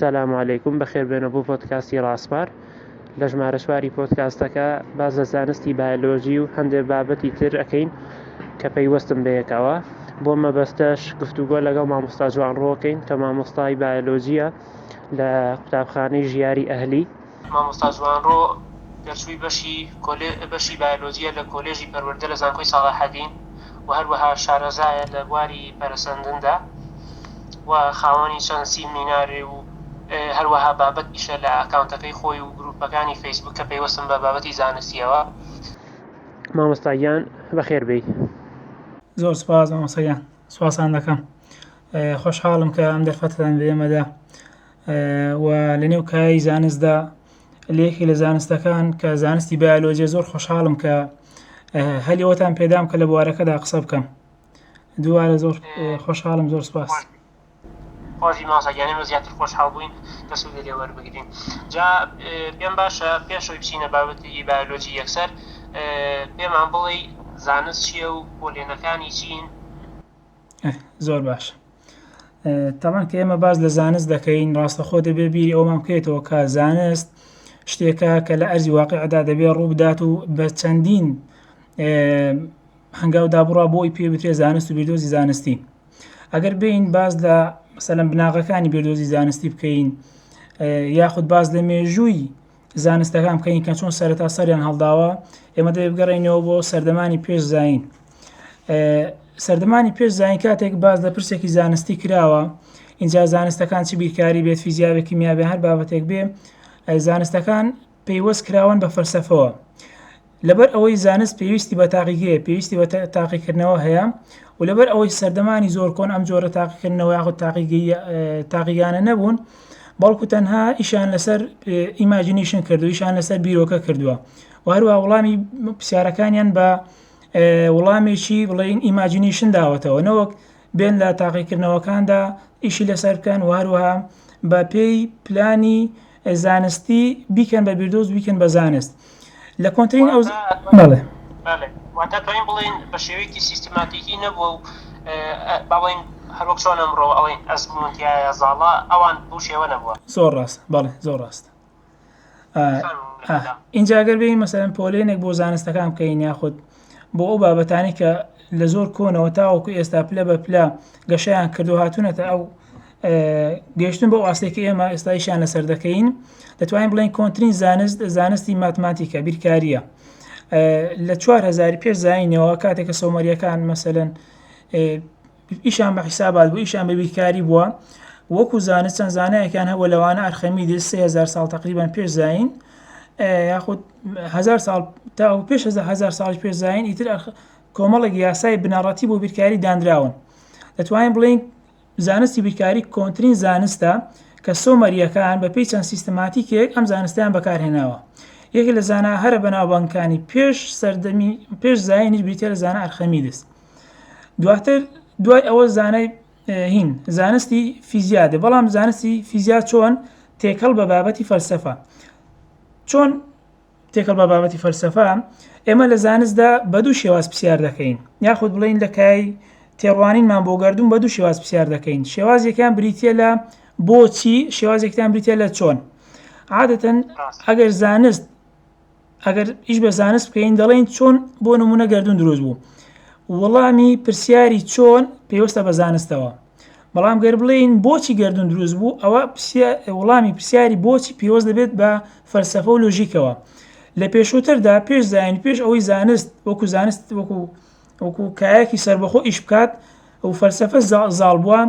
سەلام عەلەیکوم، بەخێربێنە بۆ پۆدکاستی ڕاستپار. لە ژمارە چواری پۆدکاستەکە باز لە زانستی بایۆلۆژی و هەندێک بابەتی تر ئەکەین کە پەیوەستن بەیەکەوە. بۆ مەبەستەش گفتوگۆ لەگەڵ مامۆستا جوانڕۆکەین کە مامۆستای بایۆلۆژیە لە قوتابخانەی ژیاری ئەهلی. مامۆستا جوانڕۆ دەرچووی بەشی بایۆلۆژیە لە کۆلێژی پەروەردە لە زانکۆی ساڵاحەدین و هەروەها شارەزایە لە بواری پەرسەندندا و خاوەنی چەند سیمینارێ و هەروەها بابەت ئیشە لە ئەکاونتەکەی خۆی و گروپەکانی فەیسبوک کە پەیوەستن بە بابەتی زانستیەوە. مامۆستایان بەخێر بێی. زۆر سپاس مامۆستایان، سوپاسان دەکەم. خۆشحاڵم کە ئەم دەرفەتتان بێمەدا و لە نێو کای زانستدا لەیەکی لە زانستەکان کە زانستی بایۆلۆژیە زۆر خۆشحاڵم کە هەلیەوەتان پێدام کە لە بوارەکەدا قسە بکەم. دووارە زۆر خۆشحاڵم، زۆر سپاس. خۆشی مامۆستایانێمە زیاتر خۆشحاڵ بووین دەسوودە لێ وەربگرین. جا پێم باشە پێشەوەی بچینە بابەتی بایۆلۆژی یەکسەر پێمان بڵێ زانست چییە و پۆلێنەکانی چین؟ زۆر باش. تاوان کە ئێمە باز لە زانست دەکەین، ڕاستەخۆ دەبێ بیری ئەومان بکەیتەوە کە زانست شتێکە کە لە ئەرزی واقعدا دەبێ ڕوو بدات و بە چەندین هەنگاو دابڕا بۆی پێ بترێ زانست و بیردۆزی زانستی. ئەگەر بین باز لە مەسەلەن بناغەکانی بیردۆزی زانستی بکەین یاخود باز لە مێژووی زانستەکان بکەین کە چۆن سەرەتا سەریان هەڵداوە، ئێمە دەبێ بگەڕێینەوە بۆ سەردەمانی پێشزاین. سەردەمانی پێشزاین کاتێک باز لە پرسێکی زانستی کراوە، اینجا زانستەکان چی بیرکاری بێت، فیزیا بێت، کیمیا بێت، هەر بابەتێک بێ، زانستەکان پەیوەست کراون بە فەلسەفەوە. لەبەر ئەوەی زانست پێویستی بە تاقیگەیە، پێویستی بە تاقیکردنەوە هەیە و لەبەر ئەوەی سەردەمانی زۆر کۆن ئەم جۆرە تاقیکردنەوە یاخود تاقیگانە نەبوون، بەڵکو تەنها ئیشان لەسەر ئیماجینیشن کردو، ئیشان لەسەر بیرۆکە کردووە و هەروە وەڵامی پرسیارەکانیان بە وەڵامێکی بڵێن ئیماجینیشن داوەتەوە، نەوەک بێن لە تاقیکردنەوەکاندا ئیشی لەسەر بکەن و هەروەها بە پێی پلانی زانستی بیکەن بە بیردۆز بیکەن بە زانست. لە کۆنترین ئەو بەڵێ واتە توانین بڵێن بە شێوەیەکی سیستماتیکی نەبووە و باڵێن هەروەک چۆن ئەمڕۆ ئەڵێن ئەزمونتیایە زاڵا ئەوان بەو شێوە نەبووە. زۆر ڕاست، بەڵێ زۆر ڕاست. اینجا ئەگەر بێین مەسەلەن پۆلێنێک بۆ زانستەکان بکەین یاخود بۆ ئەو بابەتانی کە لە زۆر کۆنەوە تاوەکو ئێستا پلە بە پلە گەشەیان کردو هاتوونەتە ئەو گەیشتن بۆ ئاستێکی ئێمە ئێستایشیان لەسەر دەکەین، دەتوانین بڵێن کۆنترین زانستی ماتماتیکە بیرکاریە. لە 4000 پێش زاینەوە کاتێک کە سۆمەریەکان مەسەلەن ئیشان بە حیسابات بوو، ئیشان بە بیرکاری بووە، وەکو زانست چەند زانایەکان هەبوو لەوانە ئەرخەمیدس 3000 ساڵ تقریبان پێش زاین یاخود 1000 ساڵ تا پێش 1000 ساڵ پێش زاین ئیتر کۆمەڵێک یاسای بنەڕەتی بۆ بیرکاری دانراون. دەتوانین بڵێن زانستی بیرکاری کۆنترین زانستە کە سۆمەریەکان بە پێی چەند سیستماتیکێک ئەم زانستیان بەکارهێناوە. یەکێک لە زانا هەرە بەناوبانگەکانی پێش زاینیش بریتە لە زانە ئەرخەمیدس. دواتر دوای ئەوە زانای هین زانستی فیزیا دێ، بەڵام زانستی فیزیا چۆن تێکەڵ بە بابەتی فەلسەفە. چۆن تێکەڵ بە بابەتی فەلسەفە ئێمە لە زانستدا بە دوو شێواز پرسیار دەکەین، یاخود بڵێن لە کای تێڕوانینمان بۆ گەردوون بە دوو شێواز پرسیار دەکەین. شێوازێکیان بریتە لە بۆچی، شێوازێکیان بریتە لە چۆن. عادەتەن ئەگەر ئیش بە زانست بکەین دەڵێن چۆن بۆ نمونە گەردوون دروست بوو، وەڵامی پرسیاری چۆن پێوەستە بە زانستەوە. بەڵام گەر بڵێن بۆچی گەردوون دروست بوو، ئەوە وەڵامی پرسیاری بۆچی پێوەست دەبێت بە فەلسەفە و لۆژیکەوە. لە پێشووتردا پێش زاین پێش ئەوەی زانست وەکو کایەکی سربەخۆ ئیش بکات و فەلسەفە زاڵ بووە،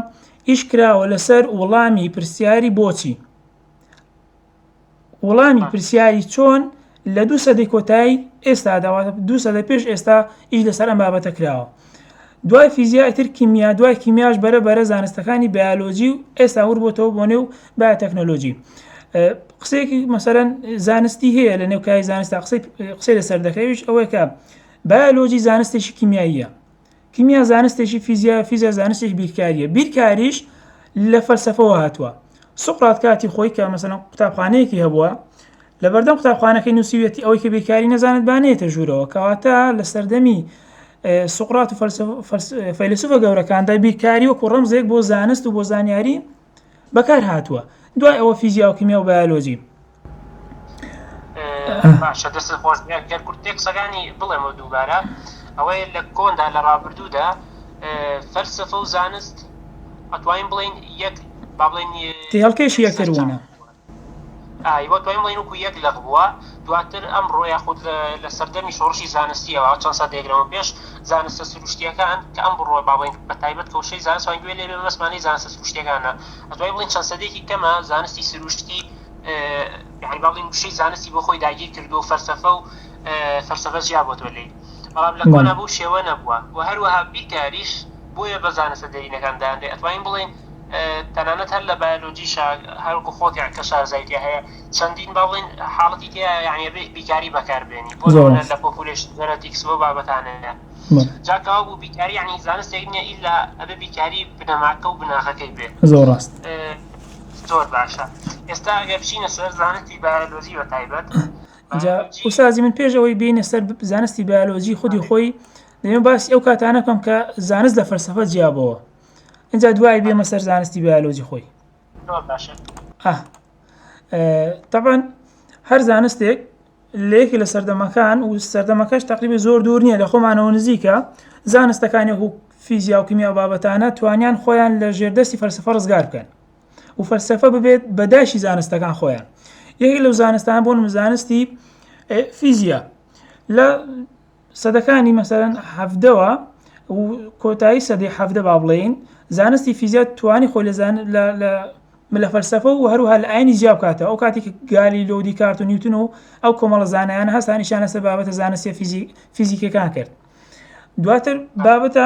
ئیش کراوە لەسەر وەڵامی پرسیاری بۆچی. وەڵامی پرسیاری چۆن لە 2 سەدەی کۆتایی ئێستا داواتە 2 سەدە پێش ئێستا ئیش لەسەر ئەم بابەتە کراوە. دوای فیزیا ئیتر کیمیا، دوای کیمیاش بەرە زانستەکانی بایۆلۆژی و ئێستا وربۆتەوە بۆ نێو بایۆتەکنۆلۆژی. قسەیەکی مەسەلەن زانستی هەیە لە نێو کای زانستا قسەی لەسەر دەکەویش ئەوەیە کە بایۆلۆژی زانستێکی کیمیاییە، کیمیا زانستێکی فیزیا زانستێکی بیرکاریە، بیرکاریش لە فەلسەفەوە هاتووە. سوقرات کاتی خۆی کە مەسەلەن قوتابخانەیەکی هەبووە، لە بەردەم قوتابخانەکەی نووسیوێتی ئەوەی کە بیرکاری نەزانێت بانێتە ژوورەوە، کەواتە لە سەردەمی سوقرات و فەیلسوفە گەورەکاندا بیرکاری وەکو ڕەمزێک بۆ زانست و بۆ زانیاری بەکار هاتووە. دوای ئەوە فیزیا و کیمیا و بایۆلۆژی. باشە دەست خۆش گەرکورتێک سەگانی بڵێمە دووبارە ئەوەی لە کۆندا لە ڕابردوودا فەلسفە و زانست ئەتوانین بڵین یەک با بڵین هەڵکێشی یەکتر بوونە ئایوە توانین بڵین وەکو یەک لەق بووە دواتر ئەمڕۆ یاخود لە سەردەمی شۆڕشی زانستیەوە چەند سەدەیەکەوە پێش زانستە سروشتیەکان کە ئەم بڕۆ با بڵین بە تایبەت کەوشەی زانست وای دوێ لێ مەسمانەی زانستە سروشتیەکانە ئەتوانین بڵین چەند سەدەیەکی کەمە زانستی سروشتی يعني باڵین شەی زانستی بۆ خۆی داگیر کردو و فەلسەفە و فەلسەفە جیا بۆ تۆ لێ بەڵام لە کۆنا بوو شێوە نەبووە و هەروەها بیکاریش بۆیە بە زانستە دەرینەکانداندێ ئەتوانین بڵین تەنانەت هەر لە بایۆلۆژی هەروەکو خۆت کە شارزایەتی هەیە چەندین با بڵین حاڵەتی تیا یعنی بیکاری بەکاربێنی بۆ لە پۆپولیشن جەنەتیکس بۆ بابەتانەیە جاکەوا بوو بیکاری یعنی زانستێک نییە ئیلا ئەبێ بیکاری بنەماکە و بناغەکەی بێ زۆر ڕاست زۆر باشە ئێستا ئەگەر بچینە سەر زانستی بایۆلۆژی بە تایبەت ئوستازی من پێش ئەوەی بینە سەر زانستی بایۆلۆژی خودی خۆی دەمێن باسی ئەو کاتانە بکەم کە زانست لە فەلسەفە جیابەوە اینجا دوای بێمە سەر زانستی بایۆلۆژی خۆی طبعا هەر زانستێک لەیەکی لە سەردەمەکان و سەردەمەکەش تقریبا زۆر دوور نییە لە خۆمانەوە نزیکە زانستەکانی و فیزیا و کیمیا و بابەتانە توانیان خۆیان لە ژێردەستی فەلسەفە ڕزگار بکەن و فەلسەفە ببێت بەداشی زانستەکان خۆیان یەکی لەو زانستان بۆ زانستی فیزیا لە سەدەکانی مەسەرەن هەفتەوە و کۆتایی سەدەی هەفتە با بڵێین زانستی فیزیا توانی خۆی لە فەلسەفە و هەروها لە ئاینی جیا بکاتەوە ئەو کاتی کە گالیلۆ و دیکارت و نیوتن و ئەو کۆمەڵە زانایانە هەستانیشانە سەر بابەتە زانستی فیزیکەکان کرد دواتر بابەتە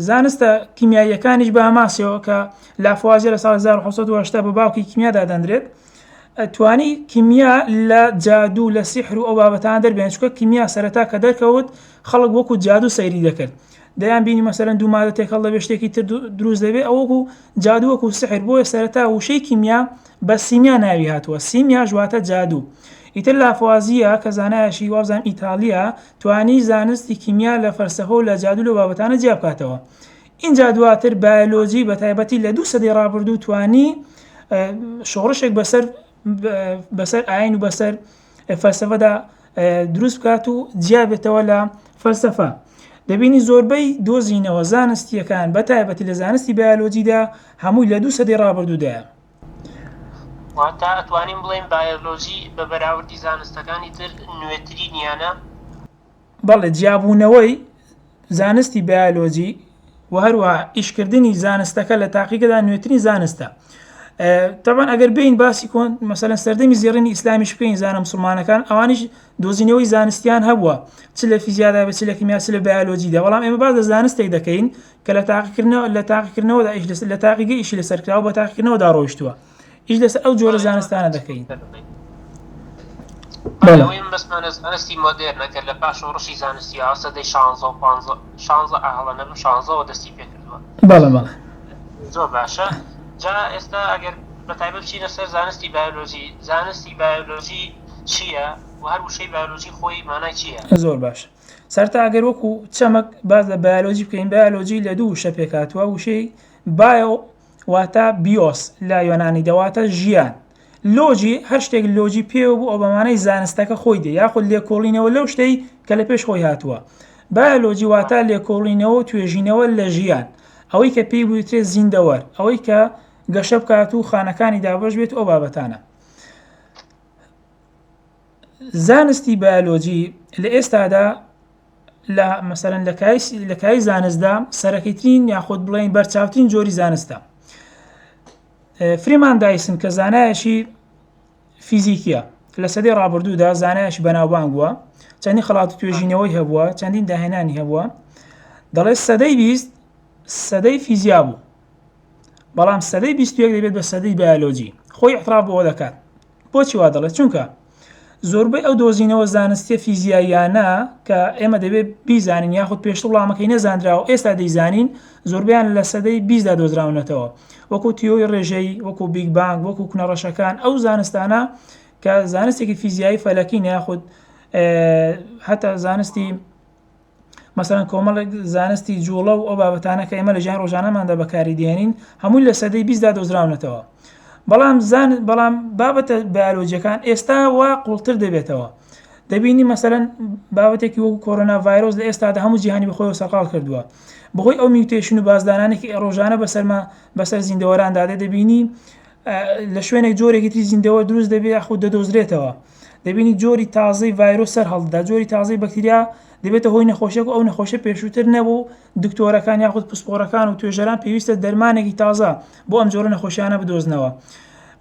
زانستە کیمیاییەکانیش بە ئاماسیەوە کە لافوازیە لە ساڵ 1970 بە باوکی کیمیادا دەندرێت توانی کیمیا لە جادو لە سیحر و ئەو بابەتان دەربێن چونکە کیمیا سەرەتا کە دەرکەوت خەڵک وەکو جادو سەیری دەکرد دەیان بینی مەسەرەن دوو مادە تێکەڵ دەبێت شتێکی تر دروست دەبێت ئەو وەکو جادو وەکو سیحر بۆیە سەرەتا وشەی کیمیا بە سیمیا ناوی هاتووە سیمیا ژواتە جادو ئیتر لافوازیە کە زانایشی وابزانام ئیتالیا توانی زانستی کیمیا لە فەلسەفە و لە جادو لە بابەتانە جیا بکاتەوە اینجا دواتر بایۆلۆژی بە تایبەتی لە دوو سەدەی ڕابردوو توانی شۆڕشێک بەسەر ئاین و بەسەر فەلسەفەدا دروست بکات و جیا بێتەوە لە فەلسەفە دەبینی زۆربەی دۆزینەوە زانستیەکان بە تایبەتی لە زانستی بایۆلۆژیدا هەمووی لە دوو سەدەی ڕابردوودایە واتە ئەتوانین بڵێن بایۆلۆژی بە بەراوردی زانستەکانی تر نوێتری نیانە بەڵێ جیابوونەوەی زانستی بایۆلۆژی و هەروە ئیشکردنی زانستەکە لە تاقیکەدا نوێترین زانستە طبعا ئەگەر بین باسی کۆن مەسەلەن سەردەمی زێڕینی ئیسلامیش بکەین زانە مسلمانەکان ئەوانیش دۆزینەوەی زانستیان هەبووە چ لە فیزیادا بێت چ لە کیمیا چ لە بایۆلۆژیدا بەڵام ئێمە باز لە زانستێک دەکەین کە لە تاقیکردنەوەدا لە تاقیگە ئیشی لەسەرکراوە بە تاقیکردنەوەدا ڕۆیشتووە ئیش لەسەر ئەو جۆرە زانستانە دەکەین بەسمانە زانستی مۆدێرنەکە لە پاش ڕۆژی زانستی سەدەی 16 ئاهەڵە 16ەوە دەستی پێکردووە بەڵێ زۆر باشە جا ئێستا ئەگەر بە تایبەت بچینە سەر زانستی بایۆلۆژی چییە و هەر وشەی بایۆلۆژی خۆی مانای چییە زۆر باش سەرتا ئەگەر وەکو چەمەک باز لە بایۆلۆژی بکەین بایۆلۆژی لە دوو وشە پێکاتوە وشەی بایۆ واتە بیۆس لە یۆنانی دەواتە ژیان لۆجی هەر شتێک لۆجی پێوە بوو ئەو بەمانەی زانستەکە خۆی دێ یاخود لێکۆڵینەوە لەو شتەی کە لە پێش خۆی هاتووە بایۆلۆژی واتە لێکۆڵینەوە و توێژینەوە لە ژیان ئەوەی کە پێی بوویترێت زیندەوەر ئەوەی کە گەشە بکات و خانەکانی دابەش بێت ئەو بابەتانە زانستی بایۆلۆژی لە ئێستادا لە مەسەلەن لە کای زانستدا سەرەکەیترین یاخود بڵێن بەرچاوترین جۆری زانستە فریمان دایسن کە زانایەشی فیزیکیە لە سەدەی ڕابردوودا زانایەشی بەناوبانگ بووە چەندین خەڵات توێژینەوەی هەبووە چەندین داهێنانی هەبووە دەڵێت سەدەی 20 سەدەی فیزیا بوو بەڵام سەدەی 21 دەبێت بە سەدەی بایۆلۆژی خۆی احتراب بۆ دەکات بۆچی وا دەڵێت چونکە زۆربەی ئەو دۆزینەوە زانستی فیزیاییانە کە ئێمە دەبێت بیزانین یاخود پێشتر وڵامەکەی نەزانراوە ئێستا دەیزانین زۆربیان لە سەدەی 20دا دۆزراونەتەوە وەکو تیۆری ڕێژەی وەکو بیگ بانگ وەکو کنەڕەشەکان ئەو زانستانە کە زانستێکی فیزیایی فەلەکی یاخود هەتا زانستی مەسەلەن کۆمەڵێک زانستی جوڵە و ئەو بابەتانە کە ئێمە لە ژیان ڕۆژانەماندا بەکاری دێنین هەمووی لە سەدەی 20دا دۆزراونەتەوە بەڵام بابەتە بیولۆجیەکان ئێستا وا قوڵتر دەبێتەوە. دەبینی مەسەرەن بابەتێکی وەکو کۆرۆنا ڤایرۆس لە ئێستادا هەموو جیهانی بەخۆیەوە سەرقاڵ کردووە بەهۆی ئەو میوتێشن و بازدانانێکی ڕۆژانە بەسەر زیندەوەراندا دەبینی لە شوێنێک جۆرێکی تری زیندەوە دروست دەبێت یاخود دەدۆزرێتەوە. دەبینی جۆری تازەی ڤایرۆس سەر هەڵدا، جۆری تازەی بەکتریا دەبێتە هۆی نەخۆشیێک و ئەو نەخۆشیە پێشووتر نەبوو دکتۆرەکان یاخود پسپۆڕەکان و توێژەران پێویستە دەرمانێکی تازە بۆ ئەم جۆرە نەخۆشیانە بدۆزنەوە.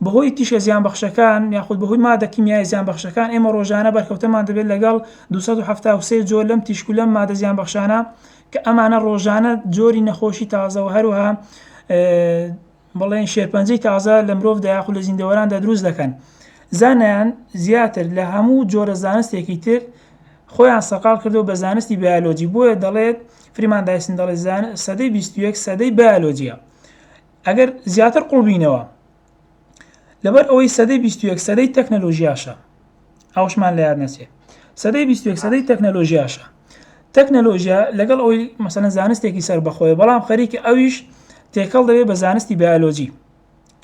بەهۆی تیشە زیانبەخشەکان یاخود بەهۆی مادە کیمیایی زیانبەخشەکان ئێمە ڕۆژانە بەرکەوتەمان دەبێت لەگەڵ 273 جۆر لەم تیشک و لەم مادە زیانبەخشانە کە ئەمانە ڕۆژانە جۆری نەخۆشی تازە و هەروەها بڵێن شێرپەنجەی تازە لە مرۆڤدا یاخود لە زیندەوەراندا دروست دەکەن. زانایان زیاتر لە هەموو جۆرە زانستێکی تر خۆیان سەرقاڵ کردەوە بە زانستی بیولۆجی. بۆیە دەڵێت فریمان دایسن دەڵێت سەدەی 21 سەدەی بیولۆجیە. ئەگەر زیاتر قوڵبینەوە لەبەر ئەوەی سەدەی 21 سەدەی تەکنەلۆژیاشە، ئەوشمان لە یاد نەچێت. سەدەی 21 سەدەی تەکنەلۆژیاشە. تەکنەلۆژیا لەگەڵ ئەوەی مەسەلەن زانستێکی سەر بەخۆیە بەڵام خەریکە ئەویش تێکەڵ دەبێت بە زانستی بیولۆجی.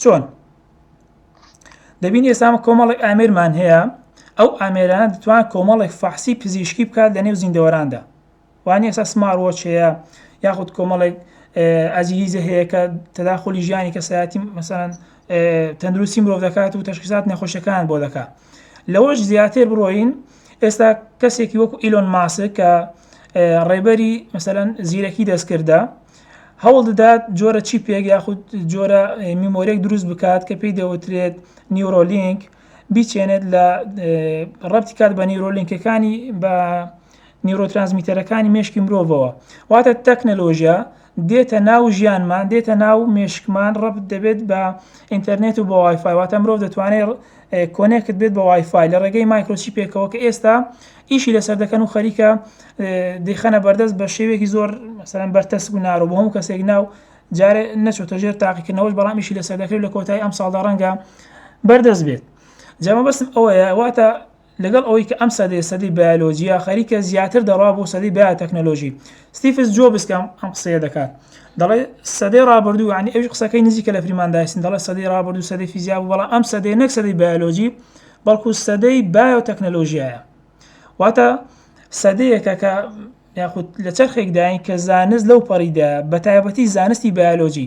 چۆن؟ دەبین ئێستا کۆمەڵێک ئامێرمان هەیە، ئەو ئامێرانە دەتوانێت کۆمەڵێک فەحسی پزیشکی بکات لە نێو زیندەوەراندا. وانە ئێستا سمارتوۆچ هەیە یاخود کۆمەڵێک ئەجهیزە هەیە کە تەداخلی ژیانی کەسایەتی مەسەلەن تەندروستی مرۆڤ دەکات و تەشخیصات نەخۆشیەکان بۆ دەکات. لەوەش زیاتر بڕۆین ئێستا کەسێکی وەکو ئیلۆن ماسک کە ڕێبەری مەسەلەن زیرەکی دەستکردە هەوڵ دەدات جۆرە چیپێک یاخود جۆرە میمۆریەک دروست بکات کە پێی دەوترێت نیورۆلینک بیچێنێت لە ڕەبتی کات بە نیورۆلینکەکانی بە نیورۆترانسمیتەرەکانی مێشکی مرۆڤەوە. واتە تەکنەلۆژیا دێتە ناو ژیانمان، دێتە ناو مێشکمان، ڕەبت دەبێت بە ئینتەرنێت و بە وایفای. واتە مرۆڤ دەتوانێت کۆنێکت بێت بە وایفای لە ڕێگەی مایکرۆچیپێکەوە کە ئێستا ئیشی لەسەر دەکەن و خەریکە دەیخەنە بەردەست بە شێوێکی زۆر مەسەلەن بەرتەس و نارۆ بۆ هەموو کەسێک ناو جارێ نەچۆتە ژێر تاقیکردنەوەش بەڵام ئیشی لەسەر دەکرێت لە کۆتایی ئەم ساڵدا ڕەنگە بەردەست بێت. جامە بەستم ئەوەیە واتە لەگەڵ ئەوەی کە ئەم سەدەی بیولۆجیە خەریکە زیاتر دەڕوا بۆ سەدەی بایۆتەکنۆلۆژی. ستیڤ جۆبس کە ئەم قسەیە دەکات دەڵێ سەدەی ڕابردوو یعنی ئەوش قسەکەی نزیکە لە فریمان دایسن دەڵێ سەدەی ڕابردوو سەدەی فیزیا بوو بەڵام ئەم سەدەی نەک سەدەی بیولۆجی بەڵکو سەدەی بایۆتەکنۆلۆژیایە. واتە سەدەیەکە کە یاخود لە چەرخێکداین کە زانست لەو پەڕیدا بە تایبەتی زانستی بیولۆجی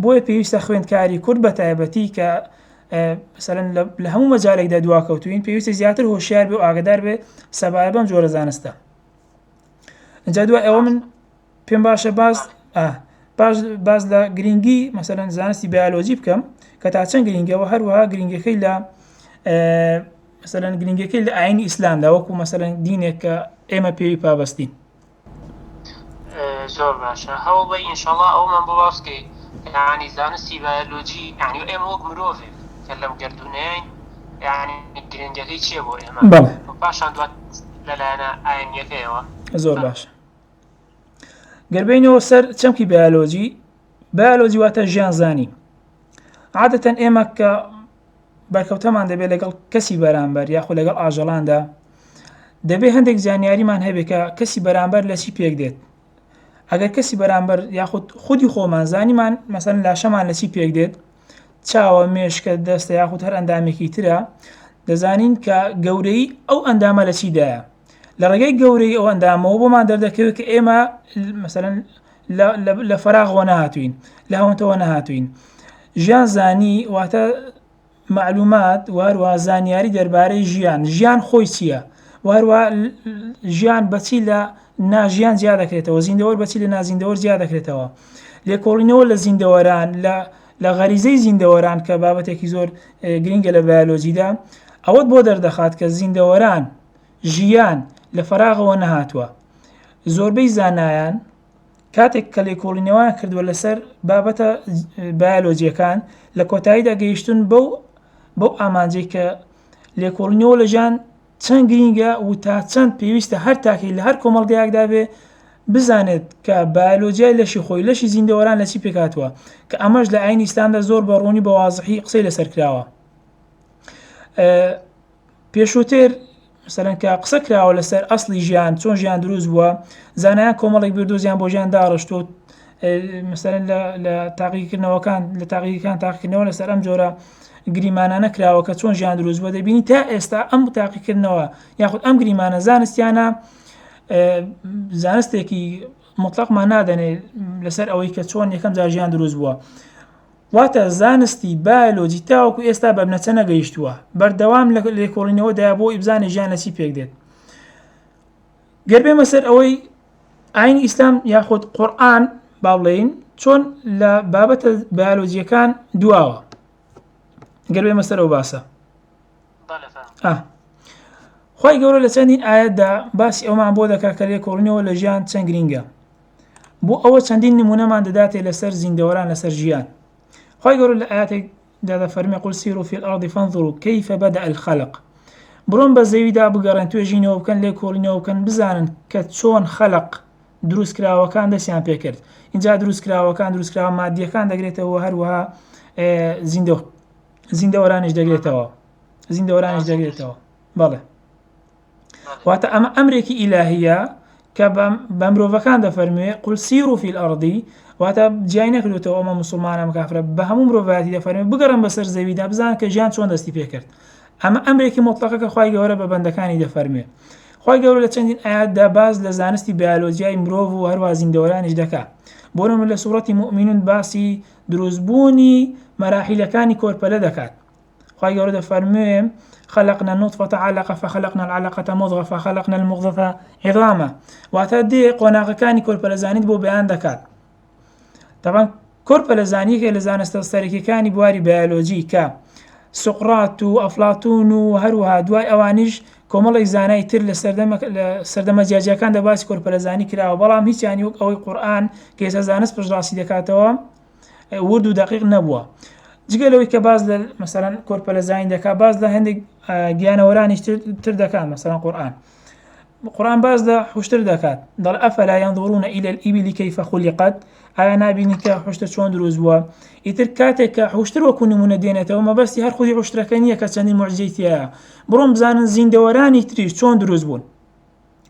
بۆیە پێویستە خوێندکاری کورد بە تایبەتی کە مثلەن لە هەموو مەجالێکدا دواکەوتوین پێویستە زیاتر هۆشیار بێ و ئاگدار بێ سەبارەت بەم جۆرە زانستە. اینجا دوای ئەوە من پێم باشە باز لە گرنگی مەسەلەن زانستی بیولۆجی بکەم کە تا چەند گرنگەوە هەروەها گرنگەکەی لە مەسەلەن گرنگەکەی لە ئاینی ئیسلامدا وەکو مەسەلەن دینێک کە ئێمە پێوی پابەستین. زۆر باشە هەوڵ بە ئینشاڵڵا ئەومان بۆ باسکەی یعنی زانستی بیولۆجی یعنی ئێمە وەک مرۆڤێک کە لەم گردونەیەین یعنی گرنگەکەی چییە بۆ ئێمە پاشان دوات لەلایەنە ئاینیەکەیەوە. زۆر باشە. گەربەینەوە سەر چەمکی بیولۆجی واتە ژیانزانی. عادەتەن ئێمە کە بەرکەوتەمان دەبێت لەگەڵ کەسی بەرامبەر یاخود لەگەڵ ئاژەڵاندا دەبێت هەندێک زانیاریمان هەبێت کە کەسی بەرامبەر لە چی پێک دێت. ئەگەر کەسی بەرامبەر یاخود خودی خۆمان زانیمان مەسەلەن لاشەمان لە چی پێک دێت، چاوە، مێشکە، دەستە یاخود هەر ئەندامێکی ترە، دەزانین کە گەورەی ئەو ئەندامە لە چیدایە. لە ڕێگەی گەورەی ئەو ئەندامەوە بۆمان دەردەکەوێت کە ئێمە مەسەلەن لە فەراغەوە نەهاتوین، لە هەوەنتەوە نەهاتوین. ژیان زانی واتە معلومات وهروە زانیاری دەربارەی ژیان خۆی چییە، وهروە ژیان بەچی لە ناژیان زیاد دەکرێتەوە، زیندەوەر بەچی لە نازیندەوەر زیاد دەکرێتەوە. لێکۆڵینەوە لە زیندەوەران لە غەریزەی زیندەوەران کە بابەتێکی زۆر گرنگە لە بیولۆجیدا ئەوەت بۆ دەردەخات کە زیندەوەران ژیان لە فەراغەوە نەهاتووە. زۆربەی زانایان کاتێک کە لێکۆڵینەوەیان کردووە لەسەر بابەتە بیولۆجیەکان لە کۆتاییدا گەیشتون بەو ئامانجەی کە لێکۆڵینەوە لە ژیان چەند گرنگە و تا چەند پێویستە هەر تاکەی لە هەر کۆمەڵگەیەکدا بێ بزانێت کە بیولۆجیای لەشی خۆی لەشی زیندەوەران لە چی پێکاتوە کە ئەمەش لە ئاینی ئیسلامدا زۆر بەڕوونی بە وازحی قسەی لەسەر کراوە. پێشووتر مثلەن کە قسە کراوە لەسەر ئەسڵی ژیان چۆن ژیان دروست بووە، زانایان کۆمەڵێک بردۆزیان بۆ ژیان داڕشتۆ مثلەن لە تاقیکردنەوەکان لە تاقیەکان تاقیکردنەوە لەسەر ئەم جۆرە گریمانانە کراوە کە چۆن ژیان دروست بووە دەبینی تا ئێستا ئەم تاقیکردنەوە یاخود ئەم گریمانە زانستیانە زانستێکی مطلقمان نادەنێ لەسەر ئەوەی کە چۆن یەکەم جار ژیان دروست بووە. واتە زانستی بایۆلۆجی تاوەکو ئێستا بە بنەچە نەگەیشتووە، بەردەوام لە لێکۆڵینەوەدایە بۆ ئیبزانی ژیان لە چی پێک دێت. گەر بێمە سەر ئەوەی ئاینی ئیسلام یاخود قورئان با بڵێین چۆن لە بابەتە بایۆلۆجیەکان دواوە. گەر بێمە سەر ئەو باسە. خی گەورە لە چەندین ئاەتدا باسی ئەومان بۆ دەکات کە لێکۆڵینەوە لە ژیان چەند گرینگە. بۆ ئەوە چەندین نمونەمان دەداتێ لەسەر زیندەوەران لەسەر ژیان. خی گەورە لە ئاەتێکدا دەفەرمێ قل سیروا فی الأرض فانظروا کەیف بدأ الخلق. بڕۆن بە زەویدا بگەڕێن توێژینەوە بکەن لێکۆڵینەوە بکەن بزانن کە چۆن خەلق دروستکراوەکان دەستیان پێکرد. اینجا دروستکراوەکان دروستکراوە مادیەکان دەگرێتەوە هەروەها زیندەوەرانیش دەگرێتەوە. زیندەوەرانیش دەگرێتەوە. بەڵێ. واتە ئەمە ئەمرێکی ئیلاهیە کە بە مرۆڤەکان دەفەرموێ قل سیروا فی الأرض واتە جیای نەکردوێتەوە ئەمە مسلمانە کافرە بە هەموو مرۆڤایەتی دەفەرمێ بگەڕن بەسەر زەویدا بزانن کە ژیان چۆن دەستی پێکرد. ئەمە ئەمرێکی مطلقە کە خی گەورە بە بەندەکانی دەفەرمێ. خی گەورە لە چەندین ئاەتدا باز لە زانستی بیالۆجیای مرۆڤ و هەروە زیندەوەرانیش دەکات. بۆ نمونە لە سوورەتی موئمینون باسی دروستبوونی مەراحیلەکانی کۆرپەلە دەکات. خی گەورە دەفەرمێ خلقنا النطفة علقة فخلقنا العلقة مضغة فخلقنا المضغة عظاما. واتە دێ قۆناغەکانی کۆرپەلەزانیت بۆ بەیان دەکات. طبعا کۆرپەلەزانیەکە لە زانستە سەرەکیەکانی بواری بیالۆجی کە سقرات و ئەفلاتون و هەروەها دوای ئەوانیش کۆمەڵی زانای تر لە سەردەمە جیاجیەکان دەباسی کۆرپەلەزانی کراوە، بەڵام هیچیانی وەک ئەوەی قورئان کە ئێستا زانست پشتڕاستی دەکاتەوە ورد و دەقیق نەبووە. جگەلەوەی کە باز لە مەسەڵەن کۆرپەلەزانی دەکات، باز لە هەندێک گیانەوەرانیش تر دەکات. مەسەڵەن قورئان باز لە حوشتر دەکات، دەڵێ ئەفەلا ينظرون إلى الإبل كيف خلقت. ئایا نابینی کە حوشتر چۆن دروست بووە؟ ئیتر کاتێک کە حوشتر وەکو نمونە دێنێتەوە مەبەستی هەر خودی حوشترەکە نییە کە چەندین موعجزەی تایە. بڕۆن بزانن زیندەوەرانی تریش چۆن دروست بوون.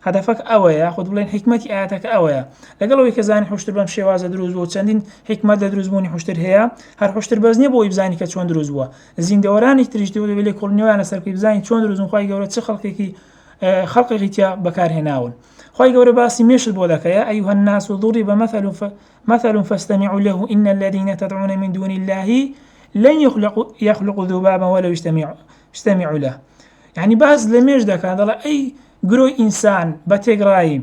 هەدەفەک ئەوەیە، خود بڵێن حکمەتی ئاەتەکە ئەوەیە. لەگەڵەوەی کە زانی حوشتر بەم شێوازە دروست بوو چەندین حکمەت لە دروستبوونی حوشتر هەیە، هەر حوشتر بەس نییە بۆی بزانی کە چۆن دروست بووە. زیندەوەرانی تریش دەبێت لێکۆڵینەوەیان لەسەر بزانی چۆن دروست بوون. خی گەورە چه خەڵقێکی تیا بەکارهێناون. خی گەورە باسی مێشت بۆ دەکەیە أيها الناس ضرب مثل فاستمعوا له إن الذين تدعون من دون الله لن يخلقوا ذبابا ولو اجتمعوا له. يعني باز لمێش دەکات دەڵێ ئەی گرۆی ئینسان بە تێگڕایی.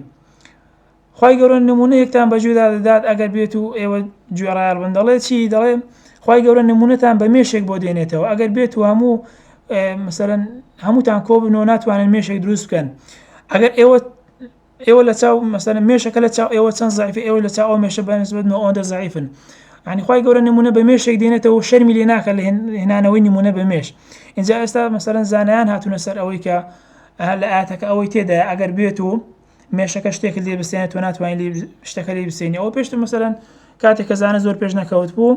خی گەورە نمونەیەکتان بەجێدا دەدات ئەگەر بێت و ئێوە گوێڕایال بن دەڵێ چی؟ دەڵێ خی گەورە نمونەتان بە مێشێک بۆ دێنێتەوە. ئەگەر بێت و هەموو مثلەن هەمووتان کۆبنەوە ناتوانن مێشێک دروست بکەن. ئەگەر ئێوە لە چاو مەسەلەن مێشەکە لە چاو ئێوە چەند زعیفە، ئێوە لە چاو ئەو مێشە بەنسبەتەوە ئەوەندە زعیفن. یعنی خی گەورە نمونە بە مێشێک دێنێتەوە شەرمی لێ ناکات لە هێنانەوەی نمونە بە مێش. اینجا ئێستا مەسەلەن زانایان هاتوونە سەر ئەوەی کە لە ئاەتەکە ئەوەی تێدایە ئەگەر بێت و مێشەکە شتێک لێ بستێنێت تۆ ناتوانین شتەکە لێ بستێنی. ئەوە پێشتر مەسەلەن کاتێک کە زانە زۆر پێش نەکەوت بوو،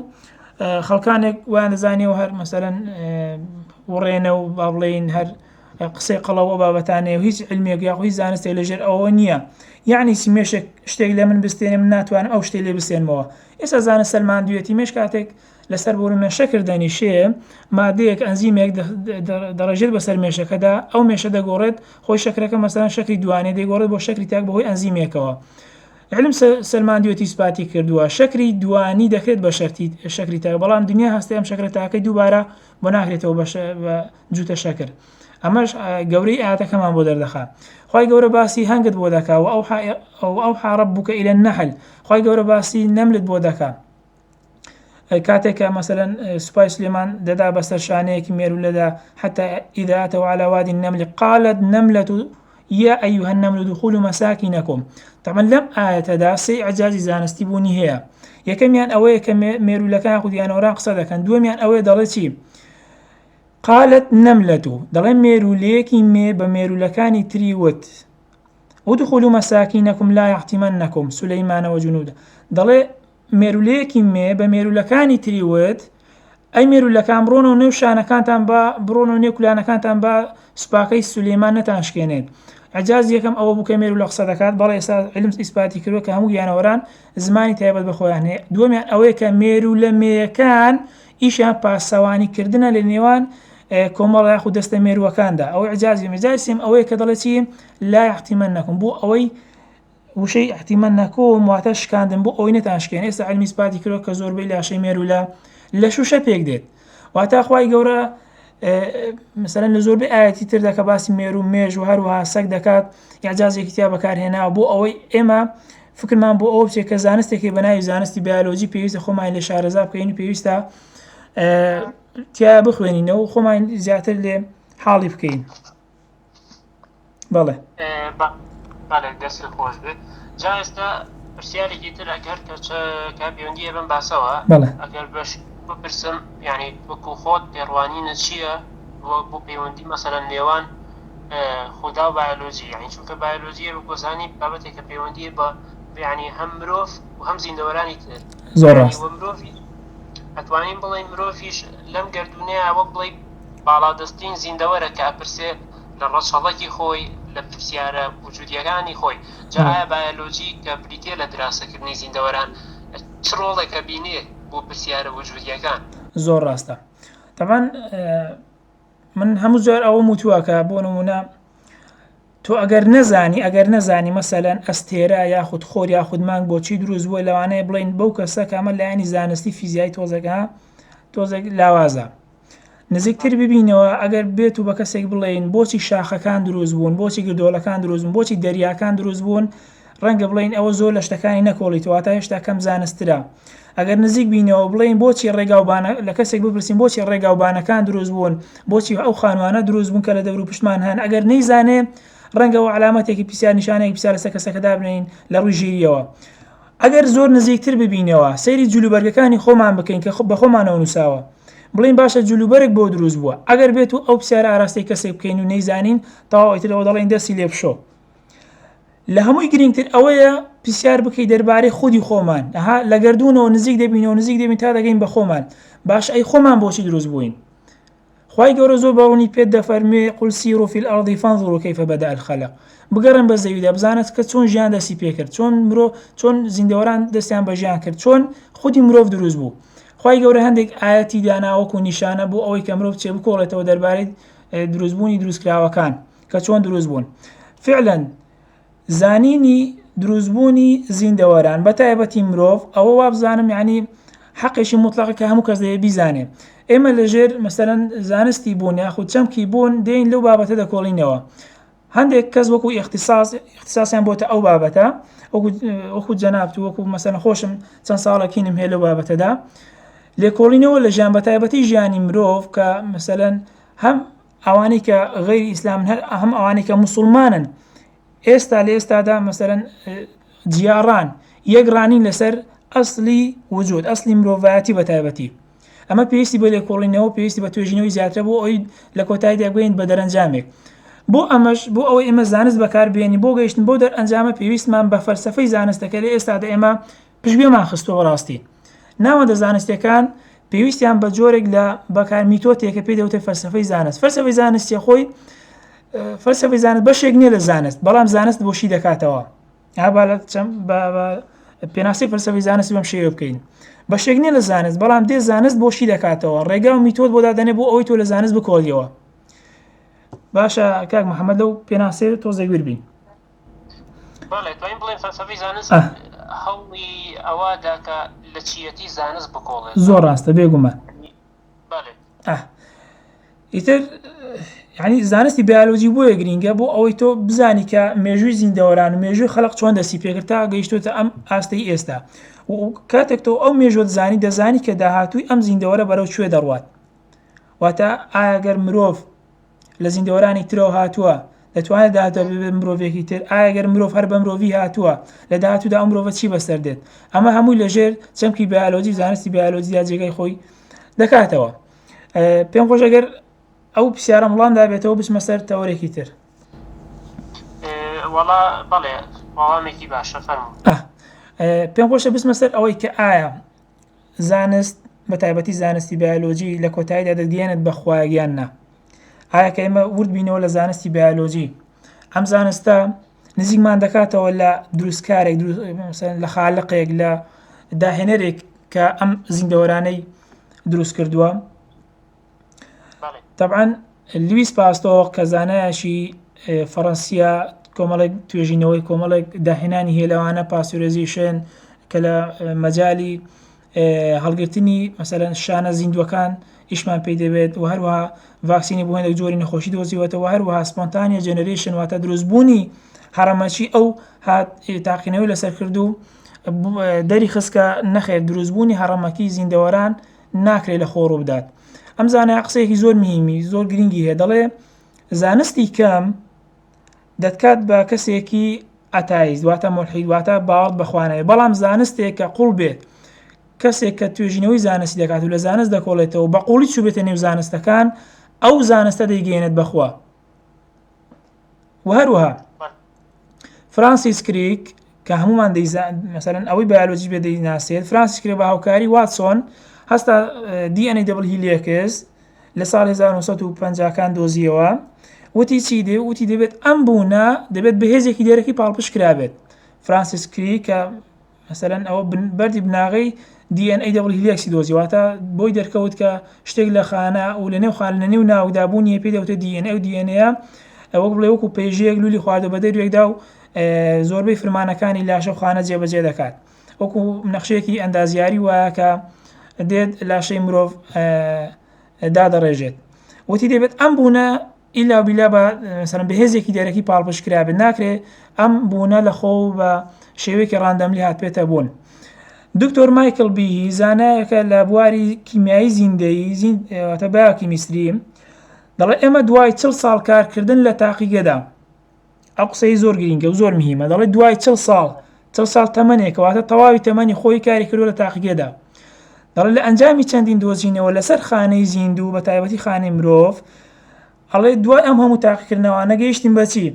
خەڵکانێک ویان دەزانیەوە هەر مەسەلەن وڕێنە و با بڵێین هەر قسەی قەڵەوە بابەتانەیە و هیچ علمێک یا هیچ زانستێک لەژێر ئەوە نییە. یعنی مێشێک شتێک لە من بستێنێ من ناتوانم ئەو شتێک لێ بستێنمەوە. ئێستا زانست سەلماندوێتی مێش کاتێک لەسەر بۆرمە شەکر دەنیشێ مادەیەک ئەنزیمێک دەڕێژێت بەسەر مێشەکەدا، ئەو مێشە دەگۆڕێت خۆی شەکرەکە مەسەلەن شەکری دوانێ دەیگۆڕێت بۆ شەکری تاک بەهۆی ئەنزیمێکەوە. علم سەلماندوێتی سوپاتی کردووە شەکری دوانی دەکرێت بە شەکری تاک، بەڵام دنیا هەستی ئەم شەکرە تاکەی دووبارە بۆ ناکرێتەوە بە جوتە شەکر. ئەمەش گەورەی ئاەتەکەمان بۆ دەردەخات. خی گەورە باسی هەنگت بۆ دەکات و ئەوحا رەبوکە إلى النحل. خی گەورە باسی نەملت بۆ دەکات. کاتێکە مەسەلەن سوپای سلێمان دەدا بەسەر شانەیەکی مێرولەدا حتى إذا أتوا على وادي النمل قالت نملة يا أيها النمل ادخلوا مساكنكم. طبعا لەم ئاەتەدا سێ ئەعجازی زانستی بوونی هەیە. یەکەمیان ئەوەیە کە مێرولەکان خودیانەوەران قسە دەکەن، دووەمیان ئەوەیە دەڵێ چی؟ قالت نملة دەڵێ مێرولەیەکی بە مێرولەکانی تری وت ادخلوا مساكنكم لا يحطمنكم سليمان وجنوده. دەڵێ مێرولەیەکی بە مێرولەکانی تری وت ئەی مێرولەکان بڕۆنەوە نێو شانەکانتان بە بڕۆنەوە نێو کولانەکانتان بە سوپاکەی سولەیمان نەتانشکێنێت. عجاز یەکەم ئەوە بوو کە مێرولە قسە دەکات، بەڵێ ئێستا علم ئیسپاتی کردووە کە هەموو گیانەوەران زمانی تایبەت بەخۆیان هەیە. دووەمیان ئەوەیە کە مێرولەمێیەکان ئیشیان پاسەوانیکردنە لە نێوان کۆمەڵ یاخود دەستە مێرووەکاندا. ئەوەی عجازی سێم ئەوەیە کە دەڵێت چی لا احتیمەنەکم بۆ ئەوەی وشەی احتیمەنەکۆم واتە شکاندن بۆ ئەوەی نەتانشکێن. ئێستا علمی سپاتی کردەوە کە زۆربەی لاشەی مێرو لە شوشە پێک دێت. واتە خوای گەورە مثلەن لە زۆربەی ئاەتی تردا کە باسی مێرو مێژ و هەروەها سەگ دەکات ئیعجازێکی تیا بەکارهێناوە بۆ ئەوەی ئێمە فکرمان بۆ ئەوە بچێت کە زانستێکی بەناوی زانستی بیۆلۆژی پێویستە خۆمان لێ شارەزا بکەین و پێویستە تیا بخوێنینەوە و خۆمان زیاتر لێ حاڵی بکەین. بەڵێ بەڵێ دەست خۆش بێت. جا ئێستا پرسیارێکی تر ئەگەر کە پەیوەندی بم باسەوە ئەگەر بەش بپرسم یعنی وەکو خۆت پێڕوانینە چییە بۆ پەیوەندی مەسەلەن نێوان خۆدا و بایۆلۆژی، یعنی چونکە بایۆلۆژیە بگۆزانی بابەتێک کە پەیوەندی بە یعنی هەم مرۆڤ و هەم زیندەوەرانی تر زۆر ڕاست. مرۆڤی ئەتوانین بڵێین مرۆڤیش لەم گردونەیە وەک بڵێ باڵادەستین زیندەوەرە کە ئەپرسێ لە ڕەچەڵەکی خۆی لە پرسیارە وجودیەکانی خۆی. جا ئایا بایۆلۆژی کە بریتێ لە دراسەکردنی زیندەوەران چ ڕۆڵێکە بینێ بۆ پرسیارە وجودیەکان؟ زۆر ڕاستە. تەمان من هەموو جار ئەوە وتووەکە بۆ نمونە تۆ ئەگەر نەزانی مەسەلەن ئەستێرە یاخود خۆر یاخود مانگ بۆچی دروست بووە لەوانەیە بڵین بەو کەسە کامە لایانی زانستی فیزیایی تۆزێک لاوازە نزیکتر ببینەوە. ئەگەر بێت و بە کەسێک بڵێن بۆچی شاخەکان دروست بوون، بۆچی گردۆڵەکان دروست بوون، بۆچی دەریاکان دروست بوون، ڕەنگە بڵین ئەوە زۆر لە شتەکانی نەکۆڵیتەوە تا هێشتا کەم زانسترا. ئەگەر نزیک بینەوە بڵین بۆچی ڕێگاوبانە لە کەسێک بپرسین بۆچی ڕێگاوبانەکان دروست بوون، بۆچی ئەو خانوانە دروست بوون کە لە دەور و پشتمان هەن، ئەگەر نەیزانێ ڕەنگەەوە علامەتێکی پرسیار نیشانەیەکی پرسیار لەسەر کەسەکەدا بنین لە ڕووی ژیریەوە. ئەگەر زۆر نزیکتر ببینەوە سەیری جلوبەرگەکانی خۆمان بکەین کە بە خۆمانەوە نووساوە بڵین باشە جلوبەرێک بۆ دروست بووە، ئەگەر بێت و ئەو پرسیارە ئاراستەی کەسێک بکەین و نەیزانین تەواوەتەوە دەڵێن دەستی لێ بشۆ. لە هەمووی گرنگتر ئەوەیە پرسیار بکەی دەربارەی خودی خۆمان، لە گردونەوە نزیک دەبین تا دەگەین بە خۆمان باش ئەی خۆمان بۆچی دروست بووین. خوای گەورە زۆر بەڕوونی پێت دەفەرمێ قل سیروا فی الأرض فانظروا کیف بدأ الخلق، بگەڕن بە زەویدا بزانت کە چۆن ژیان دەستی پێکرد، چۆن زیندەوەران دەستیان بە ژیان کرد، چۆن خودی مرۆڤ دروست بوو. خوای گەورە هەندێک ئاەتی داناوەکو نیشانە بۆ ئەوەی کە مرۆڤ چێ بکۆڵێتەوە دەربارەی دروستبوونی دروستکراوەکان کە چۆن دروست بوون. فعلا زانینی دروستبوونی زیندەوەران بە تایبەتی مرۆڤ ئەوە وابزانم یعنی حەقێکی مطلقە کە هەموو کەس دەیە بیزانێ. ئێمە لەژێر مەسەلەن زانستی بوون یاخود چەمکی بوون دێین لەو بابەتە دەکۆڵینەوە. هەندێک کەس وەکو اختصاسیان بۆتە ئەو بابەتە وەکو جەنابت وەکو مەسەلەن خۆشم چەند ساڵەکینم هەیە لەو بابەتەدا لێکۆڵینەوە لە ژیان بە تایبەتی ژیانی مرۆڤ کە مەسەلەن هەم ئەوانەی کە غەیری ئیسلامن هەم ئەوانەی کە موسڵمانن ئێستا لە ئێستادا مەسەلەن جیاڕان یەکڕانین لەسەر ئەسلی وجود ئەسلی مرۆڤایەتی بە تایبەتی. ئەمە پێویستی بە لێکۆڵینەوە پێویستی بە توێژینەوەی زیاترە بۆ ئەوی لە کۆتاییدا بگەین بە دەرەنجامێک. بۆ ئەوەی ئێمە زانست بەکاربێنی بۆ گەیشتن بۆ دەرئەنجامە پێویستمان بە فەلسەفەی زانستەکە لە ئێستادا ئێمە پشتگوێمان خستەوە ڕاستی. ناوەندە زانستیەکان پێویستیان بە جۆرێک لە بەکار میتۆتێکە پێی دەوتێت فەلسەفەی زانست. فەلسەفەی زانستی خۆی فەلسەفەی زانست بەشێک نییە لە زانست، بەڵام زانست بۆشی دەکاتەوە. پێناسی فەلسەفەی زانست بەم شێوە بکەین. بەشێک نییە لە زانست بەڵام دێ زانست بۆشی دەکاتەوە، ڕێگا و میتۆت بۆ دادەنێ بۆ ئەوەی تۆ لە زانست بکۆڵیەوە. باشە کاک محەممەد لەو پێناسێ تۆزێگویر بین. بەڵێ توانین بڵێن فەلسەفەی زانست هەوڵی ئەوەدا کە لە چیەتی زانست بکۆڵێت. زۆر ڕاستە بێگومان. ئیتر یعنی زانستی بیۆلۆژی بۆیە گرینگە بۆ ئەوەی تۆ بزانی کە مێژووی زیندەوەران و مێژووی خەڵق چۆن دەستی پێکرد تا گەیشتوتە ئەم ئاستەی ئێستا. کاتێک تۆ ئەو مێژووت زانی دەزانی کە داهاتووی ئەم زیندەوەرە بەرەو کوێ دەڕوات. واتە ئاگەر مرۆڤ لە زیندەوەرانی ترەوە هاتووە دەتوانێت داهاتوە بێ مرۆڤێکی تر، ئاگەر مرۆڤ هەر بە مرۆڤی هاتووە لە داهاتوودا ئەم مرۆڤە چی بەسەر دێت. ئەمە هەمووی لەژێر چەمکی بیۆلۆژی زانستی بیۆلۆژیدا جێگەی خۆی دەکاتەوە. پێم خۆش ئەگەر ئەو پرسیارە وەڵامدا بێتەوە بچمە سەر تەورێکی تر. وەڵا بەڵێ وەڵامێکی باشە فەرموو. پێم خۆشە بچمە سەر ئەوەی کە ئایا زانست بە تایبەتی زانستی بیۆلۆژی لە کۆتاییدا دەگەێنێت بە خوایەگیان نا. ئایا کە ئێمە ورد بینەوە لە زانستی بیۆلۆژی ئەم زانستە نزیکمان دەکاتەوە لە دروستکارێک لە خالقێک لە داهێنەرێک کە ئەم زیندەوەرانەی دروست کردووە. بەڵێ طبعا لویس پاستۆر کە زانایەکی فەڕەنسیا کۆمەڵێک توێژینەوەی کۆمەڵێک داهێنانی هێلەوانە پاستۆرایزیشن کە لە مەجالی هەڵگرتنی مەسەلەن شانە زیندوەکان ئیشمان پێی دەبێت و هەروەها ڤاکسینی بۆ هێندێک جۆری نەخۆشی دۆزیوەتەوە، هەروەها سپۆنتانیە جێنەرێشن واتە دروستبوونی هەڕەمەچی ئەو هات تاقینەوەی لەسەر کردو دەری خستکە نەخێر دروستبوونی هەڕەمەکی زیندەوەران ناکرێت لە خۆڕوو بدات. ئەم زانایە قسەیەکی زۆر مهمی زۆر گرنگی هەیە، دەڵێ زانستی کەم دەتکات بە کەسێکی ئەتایز واتە مولحید واتە باوەڕ بەخوانەوە، بەڵام زانستێک کە قوڵ بێت کەسێک کە توێژینەوەی زانستی دەکات و لە زانست دەکۆڵێتەوە بە قوڵی چوو بێتە نێو زانستەکان ئەو زانستە دەیگەێنێت بەخوا. و هەروەها فرانسیس کریک کە هەمومان مەسەلەن ئەوەی بایۆلۆجی بێ دەیناسێت، فرانسیس کریک بە هاوکاری واتسۆن هەستا DNA دبل هیلیەکس لە ساڵ 1950کان دۆزیەوە، وتی چی دێ وتی دەبێت ئەم بوونە دەبێت بەهێزێکی دێرەکی پاڵپش کرابێت. فرانسیس کریک کە مەسەلەن ئەوە بەردی بناغی DNA دبل هیلیەکسی دۆزیواتە بۆی دەرکەوت کە شتێک لە خانە و لە نێو خان لە نێو ناودابوونیە پێی دەوتە DNA و DNA وەک بڵێ وەکو پێژەیەک لولی خواردە بە دەروێکدا و زۆربەی فرمانەکانی لاشە و خانە جێبەجێ دەکات، وەکو نەخشەیەکی ئەندازیاری وایە کە دێت لاشەی مرۆڤ دادەڕێژێت. وتی دەبێت ئەم بوونە ئیلا بیلا بە مەسەلەن بەهێزێکی دەرەکی پاڵپش کرابێت، ناکرێت ئەم بوونە لە خۆ بە شێوەیەکی ڕاندەملی هاتبێتە بوون. دکتۆر مایکل بیهی زانایەکە لە بواری کیمیایی زیندەیی واتە بایۆکیمیستری دەڵێ ئێمە دوای 40 ساڵ کارکردن لە تاقیگەدا، ئەو قسەی زۆر گرینگە و زۆر مهمە، دەڵێ دوای 40 ساڵ تەمەنێکەواتە تەواوی تەمەنی خۆی کاری کردو لە تاقیگەدا، دەڵێ لە ئەنجامی چەندین دۆزینەوە لەسەر خانەی زیندوو بە تایبەتی خانەی مرۆڤ، ئەڵێ دوای ئەم هەموو تاقیکردنەوانە گەیشتین بەچی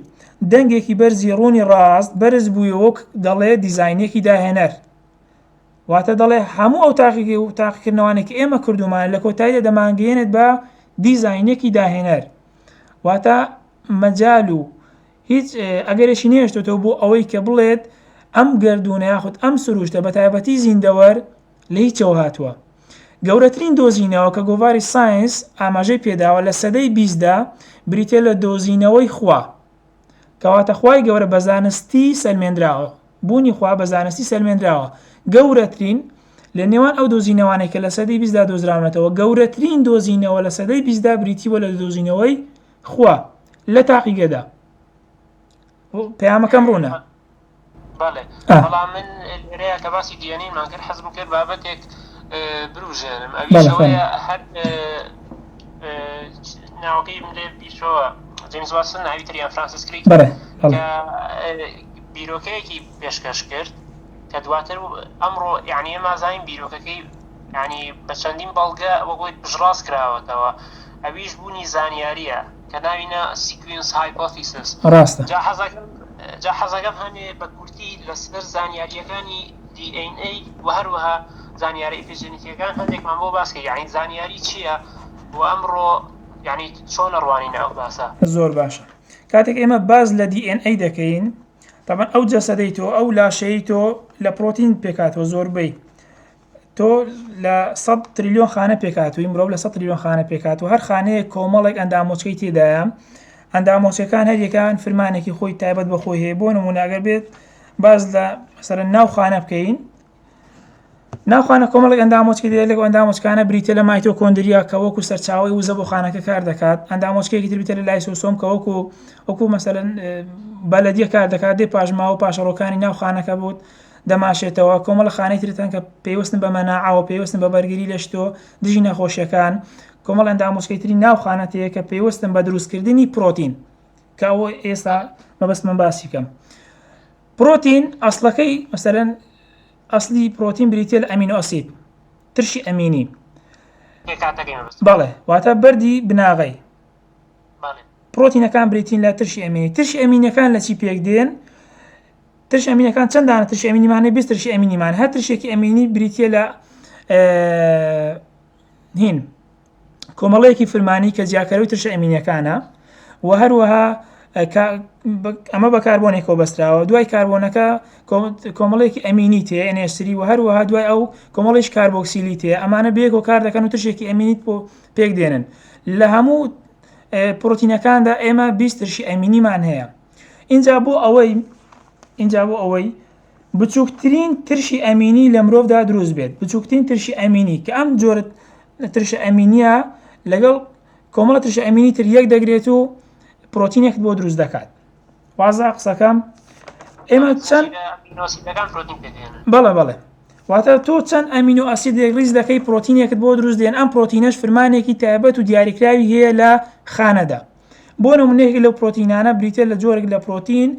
دەنگێکی بەرزی ڕوونی ڕاست بەرز بوویەوە دەڵێ دیزاینێکی داهێنەر، واتە دەڵێ هەموو ئەو تاقیکردنەوانێکی ئێمە کردومان لە کۆتاییدا دەمانگەێنێت بە دیزاینێکی داهێنەر، واتە مەجال و هیچ ئەگەرێکی نێشتێتەوە بۆ ئەوەی کە بڵێت ئەم گردونە یاخود ئەم سروشتە بە تایبەتی زیندەوەر لە هیچەوە هاتووە. گەورەترین دۆزینەوە کە گۆڤاری ساینس ئاماژەی پێداوە لە سەدەی 20دا بریتێ لە دۆزینەوەی خوا، کەواتە خوای گەورە بە زانستی سەلمێنراوە، بوونی خوا بە زانستی سەلمێنراوە. گەورەترین لە نێوان ئەو دۆزینەوانێک کە لە سەدەی 20دا دۆزراونەتەوە گەورەترین دۆزینەوە لە سەدەی 20دا بریتیوە لە دۆزینەوەی خوا لە تاقیگەدا. پەیامەکەم ڕوونە. بەڵێ بەڵام من لێرەیە کە باسی دیێنەیمان کرد حەزم کرد بابەتێک بروژێنم ئەویشەوەیە هەر ناوەکەی لێ بیرەوە جیمز واتسۆن ناویتریان فرانسیس کریک کە بیرۆکەیەکی پێشکەش کرد کە دواتر ئەمڕۆ یعنی ئێمە زانین بیرۆکەکەی ینی بە چەندین بەڵگە وەگوێت پژڕاست کراوەتەوە، ئەویش بوونی زانیاریە کە ناوینە سیکوێنس هایپۆتیسس. ڕاستە جا حەزەکەم هەمێ بە کورتی لەسەر زانیاریەکانی DNA و هەروەها زانیاری فیزیۆنیکیەکان هەندێکمان بۆ باسکە یعنی زانیاری چییە و ئەمڕۆ یعنی چۆن ڕوانی ناو باسە. زۆر باشە کاتێک ئێمە باز لە DNA دەکەین طبعا ئەو جەسەدەی تۆ ئەو لاشەی تۆ لە پرۆتین پێکاتەوە زۆربەی تۆ لە 100 تریلیۆن خانە پێکاتوی مرۆڤ لە 100 تریلیۆن خانە پێکات و هەر خانەیە کۆمەڵێک ئەندامۆچکەی تێدایە، ئەندامۆچەکان هەریەکان فرمانێکی خۆی تایبەت بە خۆی هەیە. بۆ نمونەگەر بێت باز لە مەسەلەن ناو خانە بکەین، ناوخانە کۆمەڵێک ئەندامۆچکی دێت، لەگەڵ ئەندامۆچکانە بریتە لە مایتۆکۆندریا کە وەکو سەرچاوی وزە بۆ خانەکە کار دەکات، ئەندامۆچکێکی تر بریتە لە لایسۆسۆم کە وەکو مەسەلەن بەلەدیە کار دەکات، دێ پاژماوە پاشەڕۆکانی ناوخانەکە بوت دەماشێتەوە. کۆمەڵە خانەی ترتان کە پێویستن بە مەناعەوە پێویستن بە بەرگری لە شتۆ دژی نەخۆشیەکان، کۆمەڵ ئەندامۆچکەی تری ناوخانەتەیە کە پێویستن بە دروستکردنی پرۆتین کە ئەوە ئێستا مەبەست من باسی کەم. پرۆتین ئەسڵەکەی مەسەلەن ئەسلی پرۆتین بریتێ لە ئەمینۆ ئەسید ترشی ئەمینی، بەڵێ واتە بەردی بناغی پرۆتینەکان بریتین لە ترشی ئەمینی. ترشی ئەمینەکان لە چی پێک دێن؟ ترش ئەمینەکان چەندانە ترشی ئەمینیمانە 20 ترشی ئەمینیمان، هەر ترشێکی ئەمینی بریتێ لە هین کۆمەڵەیەکی فرمانی کە جیاکەرەوەی ترشە ئەمینیەکانە و هەروەها ئەمە بە کاربۆنێکەوە بەستراوە دوای کاربۆنەکە کۆمەڵێکی ئەمینی تێ NH3 و هەروەها دوای ئەو کۆمەڵیش کاربۆکسیلی تێ ئەمانە بێکەوە کار دەکەن و تشێکی ئەمینیت بۆ پێک دێنن لە هەموو پرۆتینەکاندا ئێمە 20 ترشی ئەمینیمان هەیە اینجا بۆ ئەوەی بچووکترین ترشی ئەمینی لە مرۆڤدا دروست بێت بچووکترین ترشی ئەمینی کە ئەم جۆرە ترشە ئەمینیە لەگەڵ کۆمەڵە ترشە ئەمینی تر یەک دەگرێت و پرۆتینێک بۆ دروست دەکات وازە قسەکەم ئێمە چەند بەڵێ واتە تۆ چەند ئەمینۆ ئەسیدێک ڕیز دەکەی پرۆتینێکت بۆ دروست دێن ئەم پرۆتینەش فرمانێکی تایبەت و دیاریکراوی هەیە لە خانەدا بۆ نمونەیەک لەو پرۆتینانە بریتە لە جۆرێک لە پرۆتین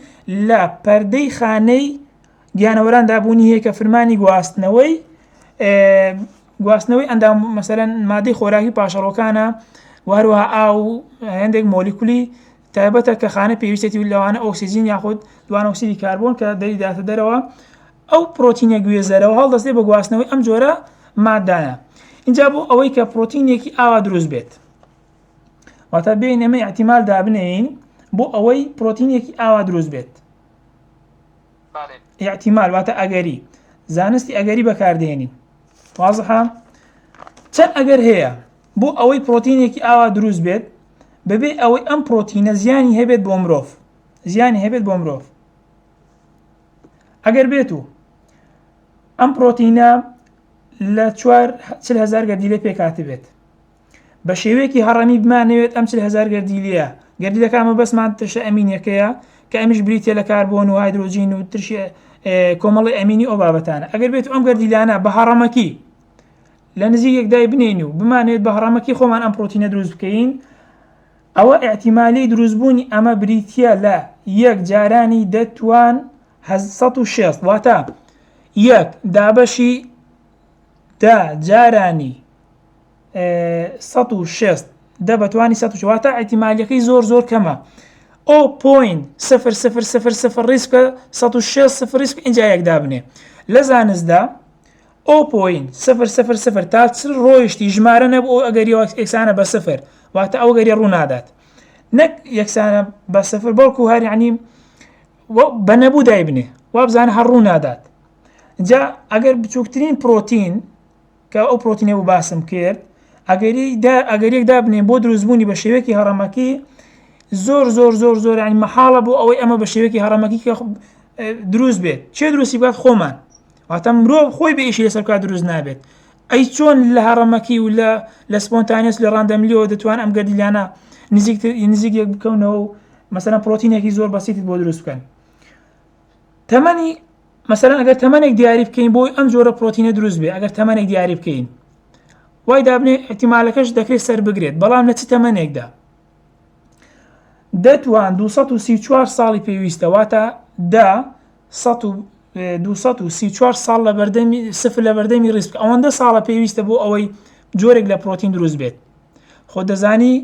لە پەردەی خانەی گیانەوەران دابوونی هەیە کە فرمانی گواستنەوەی ئەندام مەسەلەن مادەی خۆراکی پاشەڕۆکانە و هەروەها ئاو هەندێک مۆلیکولی تایبەتە کە خانە پێویستێتی لەوانە ئۆکسیجین یاخود دوان ئۆکسیدی کاربۆن کە دەریداتە دەرەوە ئەو پرۆتینە گوێزەرەوە هەڵدەستێت بە گواستنەوەی ئەم جۆرە مادانە اینجا بۆ ئەوەی کە پرۆتینێکی ئاوا دروست بێت واتە بێین ئەمە احتیمال دابنین بۆ ئەوەی پرۆتینێکی ئاوا دروست بێت احتیمال واتە ئەگەری زانستی ئەگەری بەکاردێنین وازحە چەند ئەگەر هەیە بۆ ئەوەی پرۆتینێکی ئاوا دروست بێت بەبێ ئەوەی ئەم پرۆتینە زیانی هەبێت بۆ مرۆڤ ئەگەر بێت و ئەم پرۆتینە لە 40,000 گەردیلێ پێکاتە بێت بە شێوەیەکی هەڕەمی بمانەوێت ئەم 40,000 گەردیلەیە گەردیلەکانمە بەسمان ترشە ئەمینیەکەیە کە ئەمیش بریتێ لە کاربۆن و هایدرۆجین و ترشی کۆمەڵی ئەمینی ئەو بابەتانە ئەگەر بێت ئەم گەردیلانە بە هەڕەمەکی لە نزیک یەکدای بنێن و بمانێت بە هەڕەمەکی خۆمان ئەم پرۆتینە دروست بکەین ئەوە احتیمالی دروستبوونی ئەمە بریتە لە یەک جارانی دەتوان 160 واتە یەک دابەشی دا جارانی 160 دە بەتوانی 160 واتە احتیمالیەکەی زۆر کەمە 0.0000 ریسکە 160 ریسک اینجا یەک دابنێ لە زانستدا 0.000 تا چل ڕۆیشتی ژمارە نەبوو ئەگەریەوە یەکسانە بە سفر واتە ئەو گەری ڕوونادات نەک یەکسانە بە سفر بەڵکو هەر یعنی بە نەبوو دای بنێ وا بزانە هەر ڕوونادات جا ئەگەر بچووکترین پرۆتین کە ئەو پرۆتینە بوو باسم کرد ئەگەریەک دابنێ بۆ دروستبوونی بە شێوەیەکی هەڕەمەکی زۆر ینی مەحاڵە بۆ ئەوەی ئەمە بە شێوەیەکی هەڕەمەکی کە دروست بێت چێ دروستی بات خۆمان واتە مرۆڤ خۆی بە ئیشی لەسەر کات دروست نابێت ئەی چۆن لە هەڕەمەکی و لە سپۆنتانیەس لە ڕاندەملیەوە دەتوان ئەم گەردیلانە نزیک یەک بکەونەوە و مەسەلەن پرۆتینێکی زۆر بەسیتی بۆ دروست بکەن تەمەنی مەسەلەن ئەگەر تەمەنێک دیاری بکەین بۆی ئەم جۆرە پرۆتینە دروست بێ ئەگەر تەمەنێک دیاری بکەین وای دابنێ احتیمالەکەش دەکرێت سەر بگرێت بەڵام لە چ تەمەنێکدا دەتوان 234 ساڵی پێویستە واتە 234 ساڵ لە بەردەمی سفر لە بەردەمی ڕیسک ئەوەندە ساڵە پێویستە بۆ ئەوەی جۆرێک لە پرۆتین دروست بێت خۆ دەزانی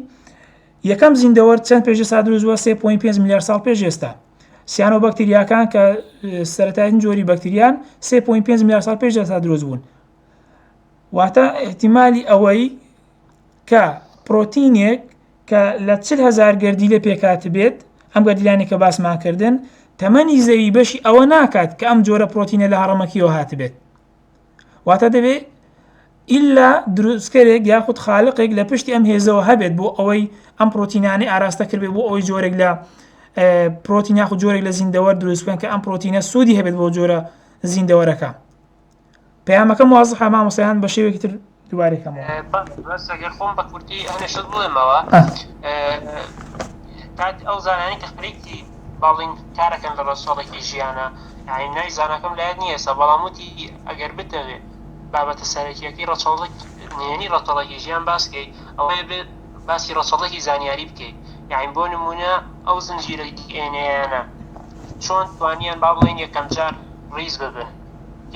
یەکەم زیندەوەر چەند پێشێستا دروستوە 3.5 میلیارد ساڵ پێش ئێستا سیانۆ بەکتریاکان کە سەرەتایین جۆری بەکتریان 3.5 میلیارد ساڵ پێش ئێستا دروست بوون واتە احتیمالی ئەوەی کە پرۆتینێک کە لە 40,000 گەردیلە پێکات بێت ئەم گەردیلانی کە باسمان کردن تەمەنی زەوی بەشی ئەوە ناکات کە ئەم جۆرە پرۆتینە لە هەڕەمەکیەوە هاتبێت واتە دەبێت ئیلا دروستکەرێک یاخود خالقێک لە پشتی ئەم هێزەوە هەبێت بۆ ئەوەی ئەم پرۆتینانەی ئاراستە کردبێت بۆ ئەوەی جۆرێک لە پرۆتین یاخود جۆرێک لە زیندەوەر دروست بکەن کە ئەم پرۆتینە سوودی هەبێت بۆ جۆرە زیندەوەرەکە پەیامەکەم وازحە مامۆستایان بە شێوەیەکی تر دووارێکەمەوە ئەگەر خۆم بە کورتی هەنێشت بڵێمەوە کات ئەو زانانی کە خرێکی باڵین کارەکەن لە ڕۆژهەڵێکی ژیانە یعنی نای زانەکەم لایەت نییە ئێستا بەڵام وتی ئەگەر بتەوێت بابەتە سەرەکیەکەی نهێنی ڕۆژهەڵێکی ژیان باسکەی ئەوەیە بێت باسی ڕۆژهەڵێکی زانیاری بکەیت یعنی بۆ نمونە ئەو زنجیرەی ئێنەیانە چۆن توانیان با بڵێن یەکەم جار ڕیز ببن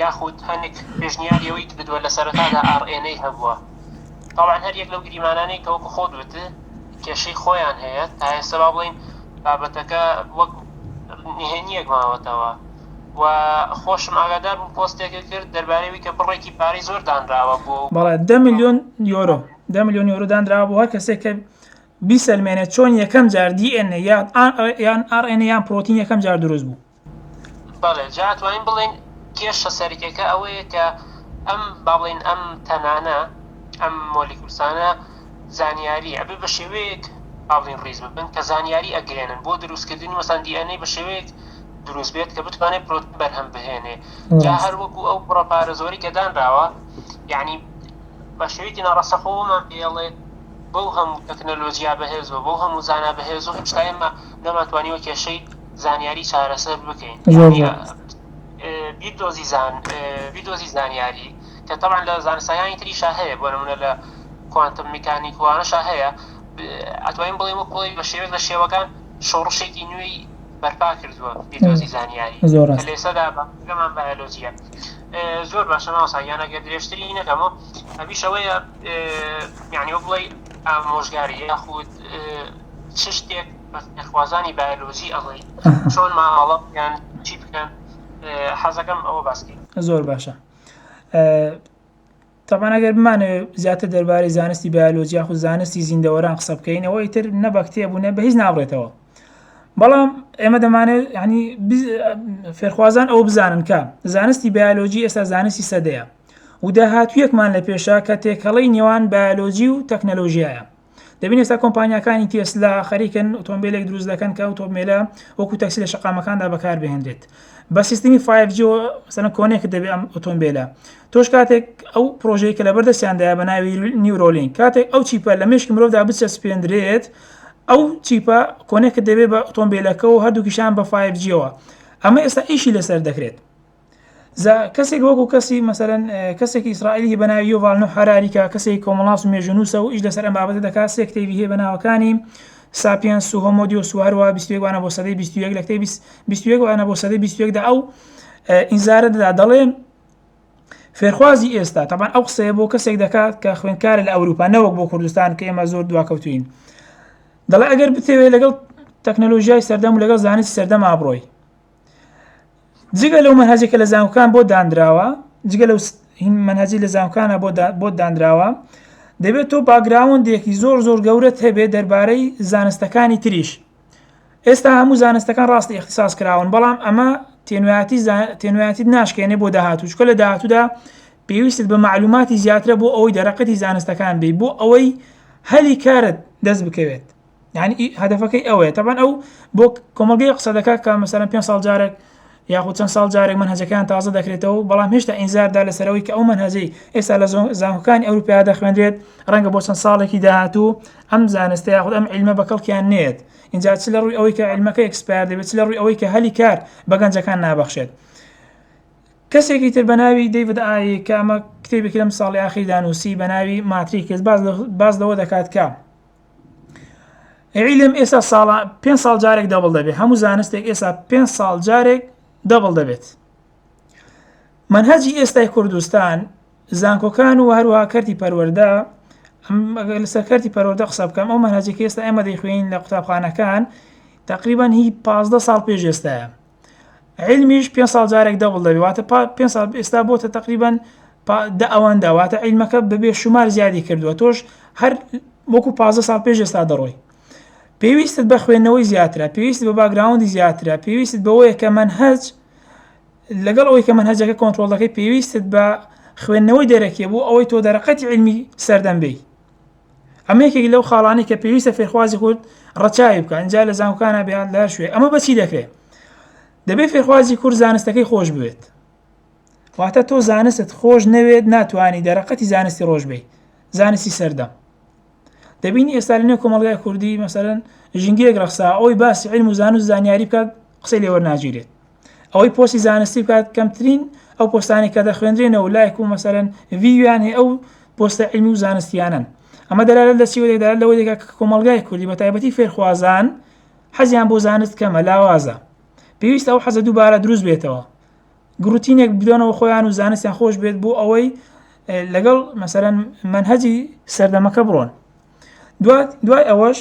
یاخود هەنێک پێشنیاریەوەی کردووە لە سەرەتادا RNA هەبووە طبعا هەر یەک لەو گریمانانەی کە وەکو خۆت وتە کێشەی خۆیان هەیە تا ئێستا با بڵێن بابەتەکە وەک نهێنیەک ماوەتەوە و خۆشم ئاگادار بوو پۆستێکە کرد دەربارەوەی کە بڕێکی پارەی زۆر دانراوە بۆ بەڵێ 10 میلیۆن یۆرۆ 10 میلیۆن یۆرۆ دانراوە بۆ هەر کەسێک کە بیسەلمێنێت چۆن یەکەم جار DNA یان RNA یان پرۆتین یەکەم جار دروست بوو. بەڵێ جاتوانین بڵێن کێشە سەرەکیەکە ئەوەیە کە ئەم باڵێن ئەم تەنانە ئەم مۆلیکولسانە زانیاری ئەبێ بە شێوەیەک باڵین ڕیز ببن کە زانیاری ئەگرێنن بۆ دروستکردنی مەسەن DNA بە شێوەیەک دروست بێت کە بتوانێت پرۆتین بەرهەم بهێنێ. جا هەروەکو ئەو پڕەپارێزۆری کە دانراوە یعنی بە شێوەیەکی ناڕەسەخۆوەمان پێڵێت بەو هەموو تەکنەلۆژیا بەهێزەوە بەو هەموو زانا بەهێزەوە هیچ تا ئێمە نەماتوانیوە کێشەی زانیاری چارەسەر بکەین. بیدۆزی زانیاری کە طبعا لە زانستایانی تریشا هەیە بۆ نمونە لە کوانتم میکانیکوانەشا هەیە ئەتوانین بڵێم وەکڵی بە شێوەیەک لە شێوەکان شۆڕشێکی نوێی بەرپا کردووە بیدۆزی زانیاری کە لێسەدا بەگەمان بایۆلۆجیە. زۆر باشە ماوەسا گە درێژتری نەکەمەوە ئەویشەوەیە یعنی وە بڵێ ئامۆژگاری یاخود چ شتێک خوازانی بایۆلۆژی ئەڵێ چۆن ماڵە یان چی بکەن حەزەکەم ئەوە باسکی. زۆر باشە. تەمان ئەگەر بمانێ زیاتر دەربارەی زانستی بایۆلۆجی یاخود زانستی زیندەوەران قسە بکەین ئەوە ئیتر نە بە کتێبوو نە بە هیچ ناڕێتەوە. بەڵام ئێمە دەمانێت ینی فێرخوازان ئەو بزانن کە زانستی بایۆلۆجی ئێستا زانستی سەدەیە و داهاتوویەکمان لە پێشە کە تێکەڵەی نێوان بایۆلۆجی و تەکنەلۆژیایە. دەبین ئێستا کۆمپانیەکانی تێسلا خەریکن ئۆتۆمبیلێک دروست دەکەن کە ئۆتۆمبیلە وەکو تەکسی لە شەقامەکاندا بەکار بهێنرێت بە سیستمی 5G مەسەڵەن کۆنێک دەبێت ئەم ئۆتۆمبیلە. تۆش کاتێک ئەو پرۆژەیە کە لە بەردەستیاندایە بە ناوی نیورۆلینک کاتێک ئەو چیپە لە مێشکی مرۆڤدا بچەسپێندرێت ئەو چیپە کۆنێکت دەبێت بە ئۆتۆمبیلەکە و هەردووکیشان بە 5Gەوە. ئەمە ئێستا ئیشی لەسەر دەکرێت. کەسێک وەکو کەسی مەسەڵەن کەسێکی ئیسرائیلی بە ناوی یۆڤال نۆح هەراریکە کەسێکی کۆمەڵاس و مێژونووسە و ئیش لەسەر ئەم بابەتە دەکات سێ کتێبی هەیە بە ناوەکانی ساپیەنس و هۆمۆ دیۆس و هەروەها 21 وانە بۆ سەدەی 21 لە کتێبی 21 وانە بۆ سەدەی 21دا ئەو ئینزارە دەدا دەڵێن فێرخوازی ئێستا تەمان ئەو قسەیە بۆ کەسێک دەکات کە خوێندکارە لە ئەوروپا نەوەک بۆ کوردستان کە ئێمە زۆر دواکەوتوین. دەڵێ ئەگەر بتەوێت لەگەڵ تەکنەلۆژیای سەردەم و لەگەڵ زانستی سەردەم ئابڕۆی جگە لەو مەنهەجێکە لە زانکۆکان بۆ دانراوە جگە لەو مەنهەجی لە زانکۆکانە بۆ دانراوە دەبێت تۆ باگراوندێکی زۆر گەورەت هەبێت دەربارەی زانستەکانی تریش. ئێستا هەموو زانستەکان ڕاستی اختصاص کراون بەڵام ئەمە تێنوایەتی ناشکێنێ بۆ داهاتوو چکە لە داهاتوودا پێویستت بە معلوماتی زیاترە بۆ ئەوەی دەرەقەتی زانستەکان بێ بۆ ئەوەی هەلی کارت دەست بکەوێت. یعنی هەدەفەکەی ئەوەیە تەبان ئەو بۆ کۆمەلگەی قسە دەکات کە مەسەڵەن 5 ساڵ جارێک یاخود چەند ساڵ جارێک مەنهەجەکان تازە دەکرێتەوە بەڵام هێشتا ئینزاردا لەسەرەوەی کە ئەو مەنهەجەی ئێستا لە زانکۆکانی ئەوروپا دەخوێنرێت ڕەنگە بۆ چەند ساڵێکی داهاتوو ئەم زانستە یاخود ئەم عیلمە بەکەڵکیان نێت. اینجا چ لە ڕووی ئەوەی کە عیلمەکە ئەکسپایر دەبێت چ لە ڕووی ئەوەی کە هەلی کار بە گەنجەکان نابەخشێت. کەسێکی تر بە ناوی دەیڤد ئایی کە ئەمە کتێبێکی لەم ساڵی ئاخری دانووسی بە ناوی ماتریکس باز لەوە دەکات کە عیلم ئێستا 5 ساڵ جارێک دەبڵ دەبێت هەموو زانستێک ئێستا 5 ساڵ جارێک دەبڵ دەبێت. منهەجی ئێستای کوردستان زانکۆکان و هەروەها کەرتی پەروەردە لەسەر کەرتی پەروەردە قسە بکەم ئەو منهەجێکی ئێستا ئێمە دەیخوێنین لە قوتابخانەکان تقریبان هی 15 ساڵ پێش ئێستایە. عیلمیش 5 ساڵ جارێک دەبڵ دەبێت واتە 5 ساڵ ئێستا بۆتە تقریبان ئەوەندە واتە عیلمەکە بەبێ شومار زیادی کردووە تۆش هەر وەکو 15 ساڵ پێش ئێستا دەڕۆی. پێویستت بە خوێندنەوەی زیاترە پێویست بە باگراوندی زیاترە پێویستت بەوەیە کە منهەج لەگەڵ ئەوەی کە منهەجەکە کۆنتڕۆڵ دەکەی پێویستت بە خوێندنەوەی دەرەکێ بۆ ئەوەی تۆ دەرەقەتی عیلمی سەردەم بێ. ئەمە یەکێک لەو خاڵانی کە پێویستە فێرخوازی خۆت ڕەچاوی بکە ئەنجا لە زانکۆکانە بێت لە هەر شوێ ئەمە بەچی دەکرێت دەبێت فێرخوازی کورد زانستەکەی خۆش بوێت واتە تۆ زانستت خۆش نەوێت ناتوانانی دەرەقەتی زانستی ڕۆژ بێ زانستی سەردەم. دەبینی ئێستا لە نێو کۆمەڵگای کوردی مەسەڵەن ژینگەیەک ڕەخسا ئەوەی باسی عیلم و زانست زانیاری بکات قسەی لێوە ناگیرێت ئەوەی پۆستی زانستی بکات کەمترین ئەو پۆستانی کە دەخوێنرێنەوە لایک و مەسەڵەن ڤیویان هەیە ئەو پۆستە عیلمی و زانستیانن. ئەمە دەلالەت لە چی دەلالەت لەوەی دەکات کە کۆمەڵگای کوردی بە تایبەتی فێرخوازان حەزیان بۆ زانست کەمە لاوازە پێویستە ئەو حەزە دووبارە دروست بێتەوە گروتینێک بدۆنەوە خۆیان و زانستیان خۆش بێت بۆ ئەوەی لەگەڵ مەسەڵەن منهەجی سەردەمەکە بڕۆن. دوای ئەوەش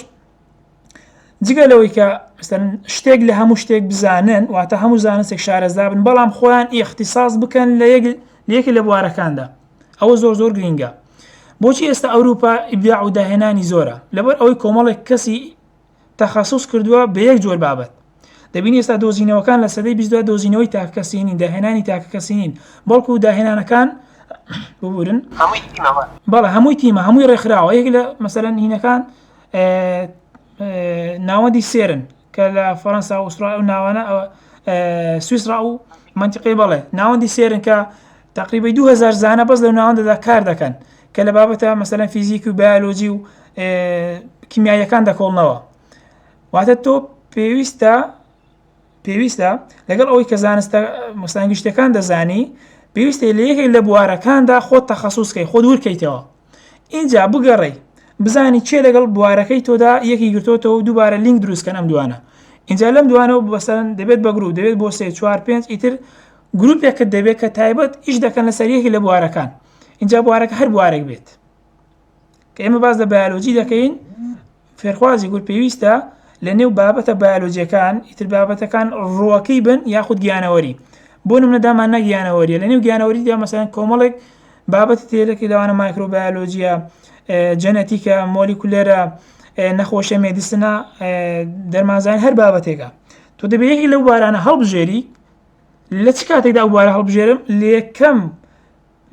جگە لەوەی کە شتێک لە هەموو شتێک بزانن واتە هەموو زانستێک شارەزا بن بەڵام خۆیان ئیختیساس بکەن لە یەکی لە بوارەکاندا ئەوە زۆر گرینگە بۆچی ئێستا ئەوروپا ئیبداع و داهێنانی زۆرە لەبەر ئەوەی کۆمەڵێک کەسی تەخەسوس کردووە بە یەک جۆر بابەت. دەبینی ئێستا دۆزینەوەکان لە سەدەی 22 دۆزینەوەی تاکەکەسینین داهێنانی تاکەکەسینین بەڵکو و داهێنانەکان ببورن بەڵێ هەمووی تیمە هەمووی ڕێکخراوە یەک لە مەسەلەن هینەکان ناوەندی سێرن کە لە فەڕەنسا و ئوسترالیا و ناوانە سویسرا و منتیقی بەڵێ ناوەندی سێرن کە تقریبا 2000 زانە بەس لەو ناوەندەدا کار دەکەن کە لە بابەتە مەسەلەن فیزیک و بیۆلۆژی و کیمیاییەکان دەکۆڵنەوە. واتە تۆ پێویستە لەگەڵ ئەوەی کە زانستە مەسەلەن گشتەکان دەزانی پێویستە لە یەکێک لە بوارەکاندا خۆت تەخەسوسکەی خۆت ورکەیتەوە. اینجا بگەڕێی بزانی چێ لەگەڵ بوارەکەی تۆدا یەکی گرتۆتەوە و دووبارە لینک دروستکەن ئەم دوانە. اینجا لەم دوانەوە بەسەن دەبێت بە گروپ دەبێت بۆ 3 4 5 ئیتر گروپێکت دەبێت کە تایبەت ئیش دەکەن لەسەر یەکی لە بوارەکان. اینجا بوارەکە هەر بوارێک بێت کە ئێمە باز لە بیۆلۆژی دەکەین فێرخوازی گور پێویستە لە نێو بابەتە بیۆلۆژیەکان ئیتر بابەتەکان ڕۆکەی بن یاخود گیانەوەری بۆ نمونەدامان نەگیانەوەریە لە نێو گیانەوەریدا مەسەلەن کۆمەڵێک بابەتی تێلەکە داوانە مایکرۆبیۆلۆژیە جەنەتیکە مۆلیکولەرە نەخۆشە مێدیسنە دەرمانزانی هەر بابەتێکە تۆ دەبێت یەکی لەو بارانە هەڵبژێری لە چ کاتێکدا ئەو بارە هەڵبژێرم لە یەکەم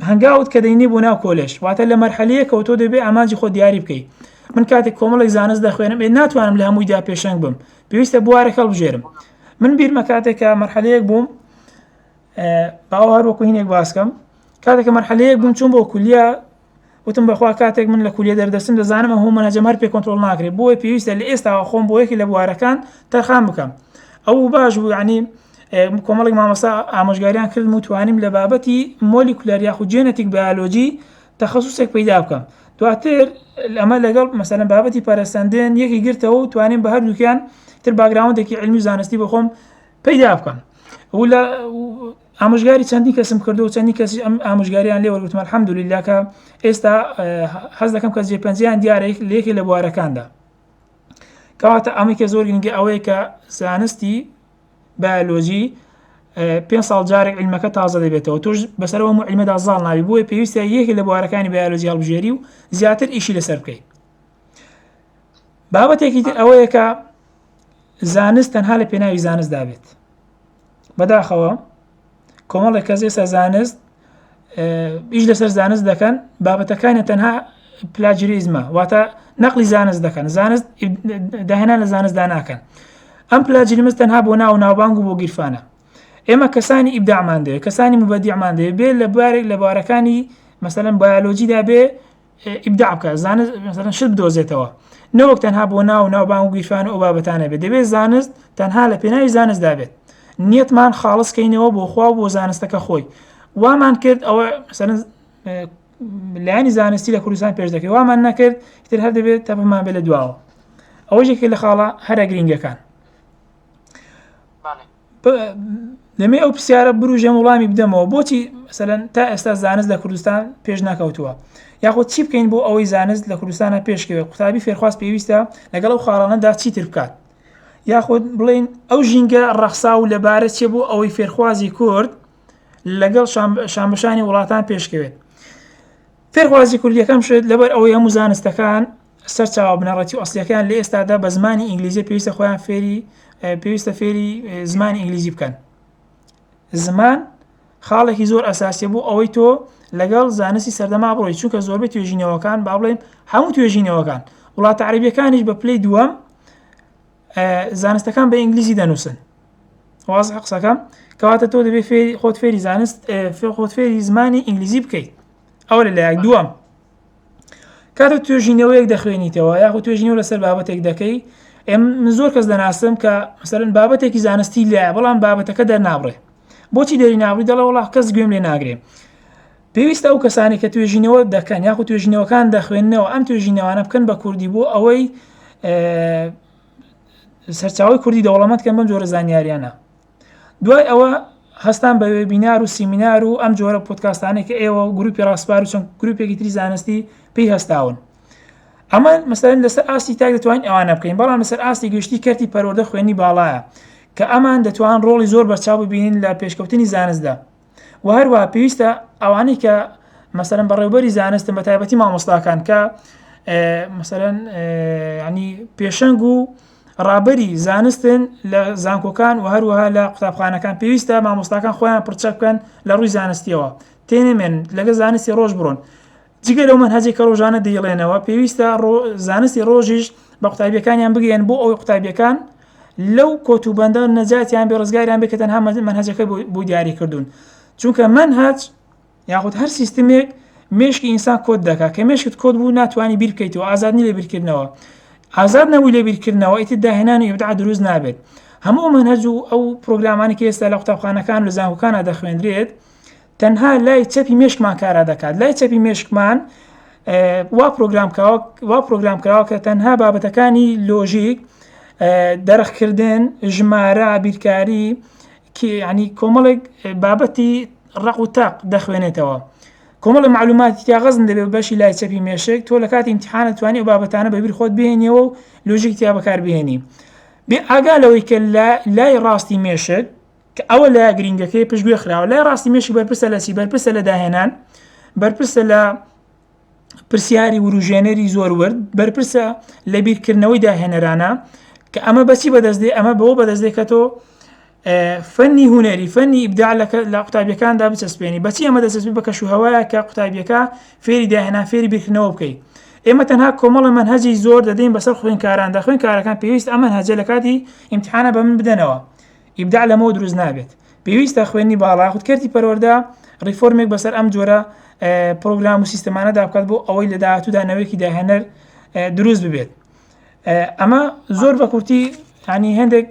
هەنگاوت کە دەینی بۆ ناو کۆلێژ واتە لە مەرحەلەیەکەوە تۆ دەبێت ئامانجی خۆ دیاری بکەیت. من کاتێک کۆمەڵێک زانست دەخوێنم ناتوانم لە هەموویدا پێشەنگ بم پێویستە بوارێک هەڵبژێرم. من بیرمە کاتێکە مەرحەلەیەک بووم باو هەروەکو هینێک باسکەم کاتێکە مەرحەلەیەک بووم چوون بۆ کولیە وتم بەخوا کاتێک من لە کولیە دەردەچم دەزانم هەموو مەنەجەم هەر پێ کۆنتڕۆڵ ناکرێت بۆیە پێویستە لە ئێستاوە خۆم بۆ یەکی لە بوارەکان تەرخان بکەم. ئەو باش بوو یعنی کۆمەڵێک مامەستا ئامۆژگاریان کردم و توانیم لە بابەتی مۆلیکولەر یاخود جێنەتیک بیۆلۆژی تەخەسوسێک پیدا بکەم. دواتر ئەمە لەگەڵ مەسەلەن بابەتی پەرستاندن یەکی گرتەوە و توانیم بە هەردووکیان تر باگراوندێکی علمی و زانستی بە خۆم پیدا بکەم. و لە ئامۆژگاری چەندی کەسم کردو و چەندی کەسی ئەم ئامۆژگاریان لێ وەرگرتم الحەمدولیلا کە ئێستا حەز دەکەم کە جێپەنجیان دیارە لە یەکێک لە بوارەکاندا. کەواتە ئەمەی زۆر گرنگی ئەوەیە کە زانستی بیۆلۆژی 5 ساڵ جارێک علمەکە تازە دەبێتەوە تۆش بەسەرەوە علمەدا زاڵ ناوی بۆیە پێویستە یەکێک لە بوارەکانی بیۆلۆژی هەڵبژێری و زیاتر ئیشی لەسەر بکەیت. بابەتێکی تر ئەوەیە کە زانست تەنها لە پێناوی زانست دابێت. بەداخەوە کۆمەڵێک کەس ئێستا زانست ئیش لەسەر زانست دەکەن بابەتەکانە تەنها پلاجریزمە واتە نەقلی زانست دەکەن زانست داهێنان لە زانستدا ناکەن. ئەم پلاجریزم تەنها بۆ ناو ناوبانگ و بۆ گیرفانە. ئێمە کەسانی ئیبداعمان دەوێت کەسانی مبەدیعمان دەوێت بێ لە بارێک لە بارەکانی مەسەلەن بیۆلۆژیدا بێ ئیبداع بکە زانست مەسەلەن شت بدۆزێتەوە نەوەک تەنها بۆ ناوبانگ و گیرفان و ئەو بابەتانە بێت دەبێت زانست تەنها لە پێناوی زانستدا بێت. نیەتمان خاڵسکەینەوە بۆ خوا بۆ زانستەکە خۆی وامان کرد ئەوە مەسەلەن لایانی زانستی لە کوردستان پێش دەکەی وامان نەکرد تر هەر دەبێت تەپمان بێت لە دواوە ئەوە یەکێک لە خاڵە هەرە گرنگەکان. دەمێ ئەو پرسیارە بروژە وڵامی بدەمەوە بۆچی مەسەلەن تا ئێستا زانست لە کوردستان پێش ناکەوتووە یاخود چی بکەین بۆ ئەوەی زانست لە کوردستانە پێشکەوێت قوتابی فێرخواست پێویستە لەگەڵ ئەو خاڵانەدا چیتر بکات یاخود بڵین ئەو ژینگە ڕەخسا و لەبارەت چێ بۆ ئەوەی فێرخوازی کورد لەگەڵ شامبەشانی وڵاتان پێشکەوێت. فێرخوازی کوردیەکەم شێت لەبەر ئەوەی هەموو زانستەکان سەرچاوە بنەڕەتی و ئەسڵیەکان لە ئێستادا بە زمانی ئینگلیزی پێویستە خۆیان پێویستە فێری زمانی ئینگلیزی بکەن. زمان خاڵێکی زۆر ئەساسیە بوو ئەوەی تۆ لەگەڵ زانستی سەردەما بڕۆی چونکە زۆربەی توێژینەوەکان با بڵێن هەموو توێژینەوەکان وڵاتە عەرەبیەکانیش بە پلەی دووەم زانستەکان بە ئینگلیزی دەنووسن واضح قسەکەم کەواتە تۆ دەبێت خۆت فێری زانست خۆت فێری زمانی ئینگلیزی بکەیت. ئەوە لەلایەک دووەم کاتە توێژینەوەیەک دەخوێنیتەوە یاخود توێژینەوە لەسەر بابەتێک دەکەی من زۆر کەس دەناسم کە مەسەلەن بابەتێکی زانستی لایە بەڵام بابەتەکە دەرنابڕێ بۆچی دەری نابڕی دەڵێ وەڵا کەس گوێم لێ ناگرێ. پێویستە ئەو کەسانی کە توێژینەوە دەکەن یاخود توێژینەوەکان دەخوێننەوە ئەم توێژینەوانە بکەن بە کوردی بۆ ئەوەی سەرچاوی کوردی دەوڵەمەندکەن بەم جۆرە زانیاریانە. دوای ئەوە هەستان بە وێبینار و سیمینار و ئەم جۆرە پۆدکاستانێک کە ئێوە گروپی ڕاستپار و چەند گروپێکی تری زانستی پێی هەستاون. ئەمە مەسەلەن لەسەر ئاستی تاک دەتوانین ئەوانە بکەین بەڵام لەسەر ئاستی گەشتی کەرتی پەروەردە خوێنی باڵایە کە ئەمان دەتوان ڕۆڵی زۆر بەرچاو ببینین لە پێشکەوتنی زانستدا و هەروەها پێویستە ئەوانەی کە مثلا بەڕێوەبەری زانستن بە تایبەتی مامۆستاکان کە مثلا ینی پێشەنگ و ڕابەری زانستن لە زانکۆکان و هەروەها لە قوتابخانەکان پێویستە مامۆستاکان خۆیان پرچە بکەن لە ڕووی زانستیەوە تێنێمێن لەگە زانستی ڕۆژ بڕۆن جگە لەو منهەجێک کە ڕۆژانە دەیڵێنەوە پێویستە زانستی ڕۆژیش بە قوتابیەکانیان بگەێن بۆ ئەوەی قوتابیەکان لەو کۆتوبەندە نەجاتیان بێ ڕزگاریان بێ کە تەنها منهەجەکە بۆ دیاری کردوون چونکە منهەج یاخود هەر سیستمێک مێشکی ئینسان کۆد دەکات کە مێشکت کۆد بوو ناتوانانی بیر بکەیتەوە ئازادنی لە بیرکردنەوە ئازاد نەبووی لە بیرکردنەوە ئیتر داهێنان و ئیبداع دروست نابێت هەموو منهەج و ئەو پرۆگرامانی کە ئێستا لە قوتابخانەکان و زانکۆکانە دەخوێنرێت تەنها لای چەپی مێشکمان کارا دەکات لای چەپی مێشکمان وا پرۆگرام کراوە کە تەنها بابەتەکانی لۆژیک دەرەخکردن ژمارە بیرکاری ینی کۆمەڵێک بابەتی ڕق و تاق دەخوێنێتەوە کۆمەڵی معلوماتی تیاغەزن دەبێت بەشی لای چەپی مێشک تۆ لە کاتی ئیمتیحانە توانی ئەو بابەتانە بەبیر خۆت بهێنیەوە و لۆژیک تیا بەکار بهێنی بێ ئاگا لەوەی کە لای ڕاستی مێشک کە ئەوە لای گرنگەکەی پشتگوێ خراوە لای ڕاستی مێشک بەرپرسە لە چی بەرپرسە لە داهێنان بەرپرسە لە پرسیاری وروژێنەری زۆر ورد بەرپرسە لە بیرکردنەوەی داهێنەرانە کە ئەمە بەچی بەدەستدێ ئەمە بەوە بەدەستدێ کە تۆ فەنی هونەری فەنی ئیبداع لە قوتابیەکاندا بچەسپێنی بەچی ئەمە دەچەسپێت بە کەشوهەوایە کە قوتابیەکە فێری داهێنا فێری بیرکردنەوە بکەیت ئێمە تەنها کۆمەڵە منهەجی زۆر دەدەین بەسەر خوێنکاراندا خوێنکارەکان پێویست ئەمە منهەجە لە کاتی ئیمتیحانە بە من بدەنەوە ئیبداع لەمەوە دروست نابێت پێویستە خوێنی باڵا خودکردی پەروەردە ریفۆرمێک بەسەر ئەم جۆرە پرۆگرام و سیستەمانەدا بکات بۆ ئەوەی لە داهاتوودا نەوەیەکی داهێنەر دروست ببێت ئەمە زۆر بە کورتی ینی هەندێک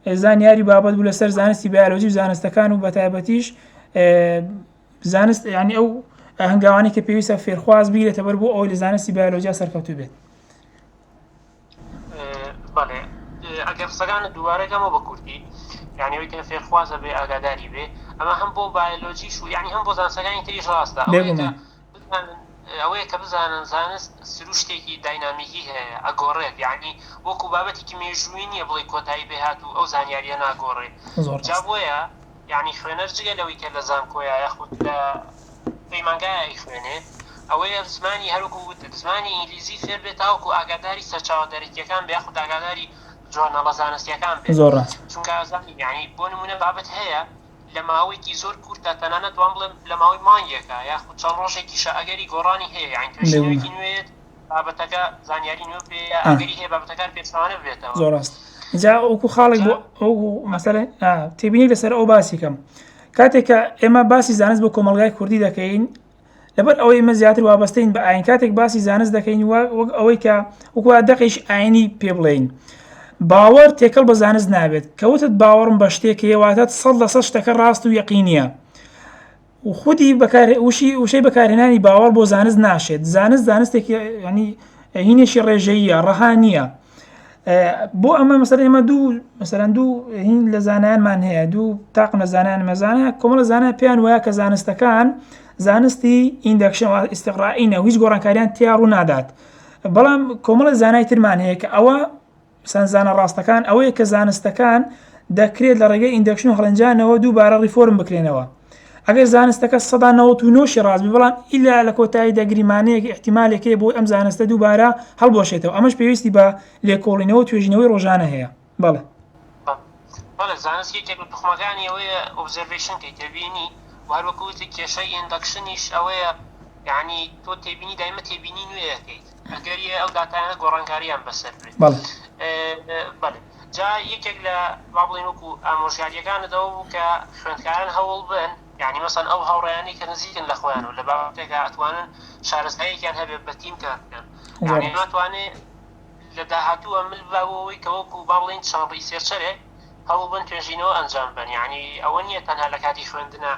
زانیاری بابەت بوو لەسەر زانستی بیولۆژی و زانستەکان و بەتایبەتیش زانست ینی ئەو هەنگاوانی کە پێویستە فێرخواز بیرێتە بەر بۆ ئەوەی لە زانستی بیولۆژیا سەرکەوتوو بێت بەڵێ ئەگەر قسەکانت دووبارەکەمەوە بە کورتی یعنی ئەوەی کە فێرخوازە بێ ئاگاداری بێ ئەمە هەم بۆ بیولۆژیش و یعنی هەم بۆ زانستەکانی تریش ڕاستە ئەوەیە کە بزانن زانست سروشتێکی داینامیکی هەیە ئەگۆڕێت یعنی وەکو بابەتێکی مێژووی نییە بڵێ کۆتایی بێهات و ئەو زانیاریە ناگۆڕێت جا بۆیە یعنی خوێنەر جگە لەوەی کە لە زانکۆیە یاخود لە پەیمانگایە خوێنێت ئەوەیە زمانی هەروکو زمانی ئینگلیزی فێر بێت تاوەکو ئاگاداری سەرچاوە دەرەکیەکان بە یاخود ئاگاداری جۆرنەڵە زانستیەکان بێت چونکە زانی یعنی بۆ نمونە بابەت هەیە لە ماوەیەکی زۆر کورتە تەنانەت وان بڵێم لە ماوەی مانگێکە یاخود چەند ڕۆژێکیشە ئەگەری گۆڕانی هەیە یعنی توێژینەوەیەکی نوێت بابەتەکە زانیاری نوێ پێ ئەگەری هەیە بابەتەکان پێچوانە بێتەوە زۆر ڕاست جا وەکو خاڵێک بۆ ئەو مەسەلەن تێبینی لەسەر ئەو باسیکەم کاتێککە ئێمە باسی زانست بۆ کۆمەلگای کوردی دەکەین لەبەر ئەوەی ئێمە زیاتر وابەستەین بە ئاین کاتێک باسی زانست دەکەین وەک ئەوەی کە وەکو دەقیش ئاینی پێ بڵێین باوەڕ تێکەڵ بە زانست نابێت کەوتت باوەڕم بە شتێک هێواتە 100% شتەکە ڕاست و یەقینیە و خودی وشەی بەکارهێنانی باوەڕ بۆ زانست ناشێت زانستێکی ینی هینێکی ڕێژەییە ڕەها نییە بۆ ئەمە مەسەر ئێمە دوو هین لە زانایانمان هەیە دوو تاقم لە زانایان مەزانە کۆمەڵە زانای پێیان وایە کە زانستەکان زانستی ئیندەکشن ئیستیقرائینە و هیچ گۆڕانکاریان تیا ڕوو نادات بەڵام کۆمەڵە زانای ترمان هەیە کە ئەوە سەنزانە ڕاستەکان ئەوەیە کە زانستەکان دەکرێت لە ڕێگەی ئیندەکشن و هەڵەنجانەوە دووبارە ریفۆرم بکرێنەوە ئەگەر زانستەکە 99 ڕاست بەڵام ئیلا لە کۆتایی دەگریمانەیەکی احتیمالێکی بۆ ئەم زانستە دووبارە هەڵبۆشێتەوە ئەمەش پێویستی بە لێکۆڵینەوە توێژینەوەی ڕۆژانە هەیە بەڵێ زانست یەکێک لە تخمەکانی ئەوەیە ئۆبزەرویشن کە تێبینی وهروەکوتی کێشەی ئیندەکشنیش ئەوەیە یعنی تۆ تێبینی دایمە تێبینی نوێیەکەیت ئەگەر ئەو داتایانە گۆڕانکاریان بەسەر بێت بەڵێ جا یەکێک لە بابڵین وەکو ئامۆژگاریەکانەوە بوو کە خوێندکاران هەوڵ بن یعنی مەسەن ئەو هاوڕێیانی کە نزیکن لە خۆیان و لە بابەتێکە ئەتوانن شارەزاییەکیان هەبێت بە تیم کار بکەن یعنی ناتوانێت لە داهاتووە مل باوەوەی کە وەکو بابڵین چەند ڕیسێرچەرێک هەوڵ بن توێژینەوە ئەنجام بن یعنی ئەوە نییە تەنها لە کاتی خوێندنە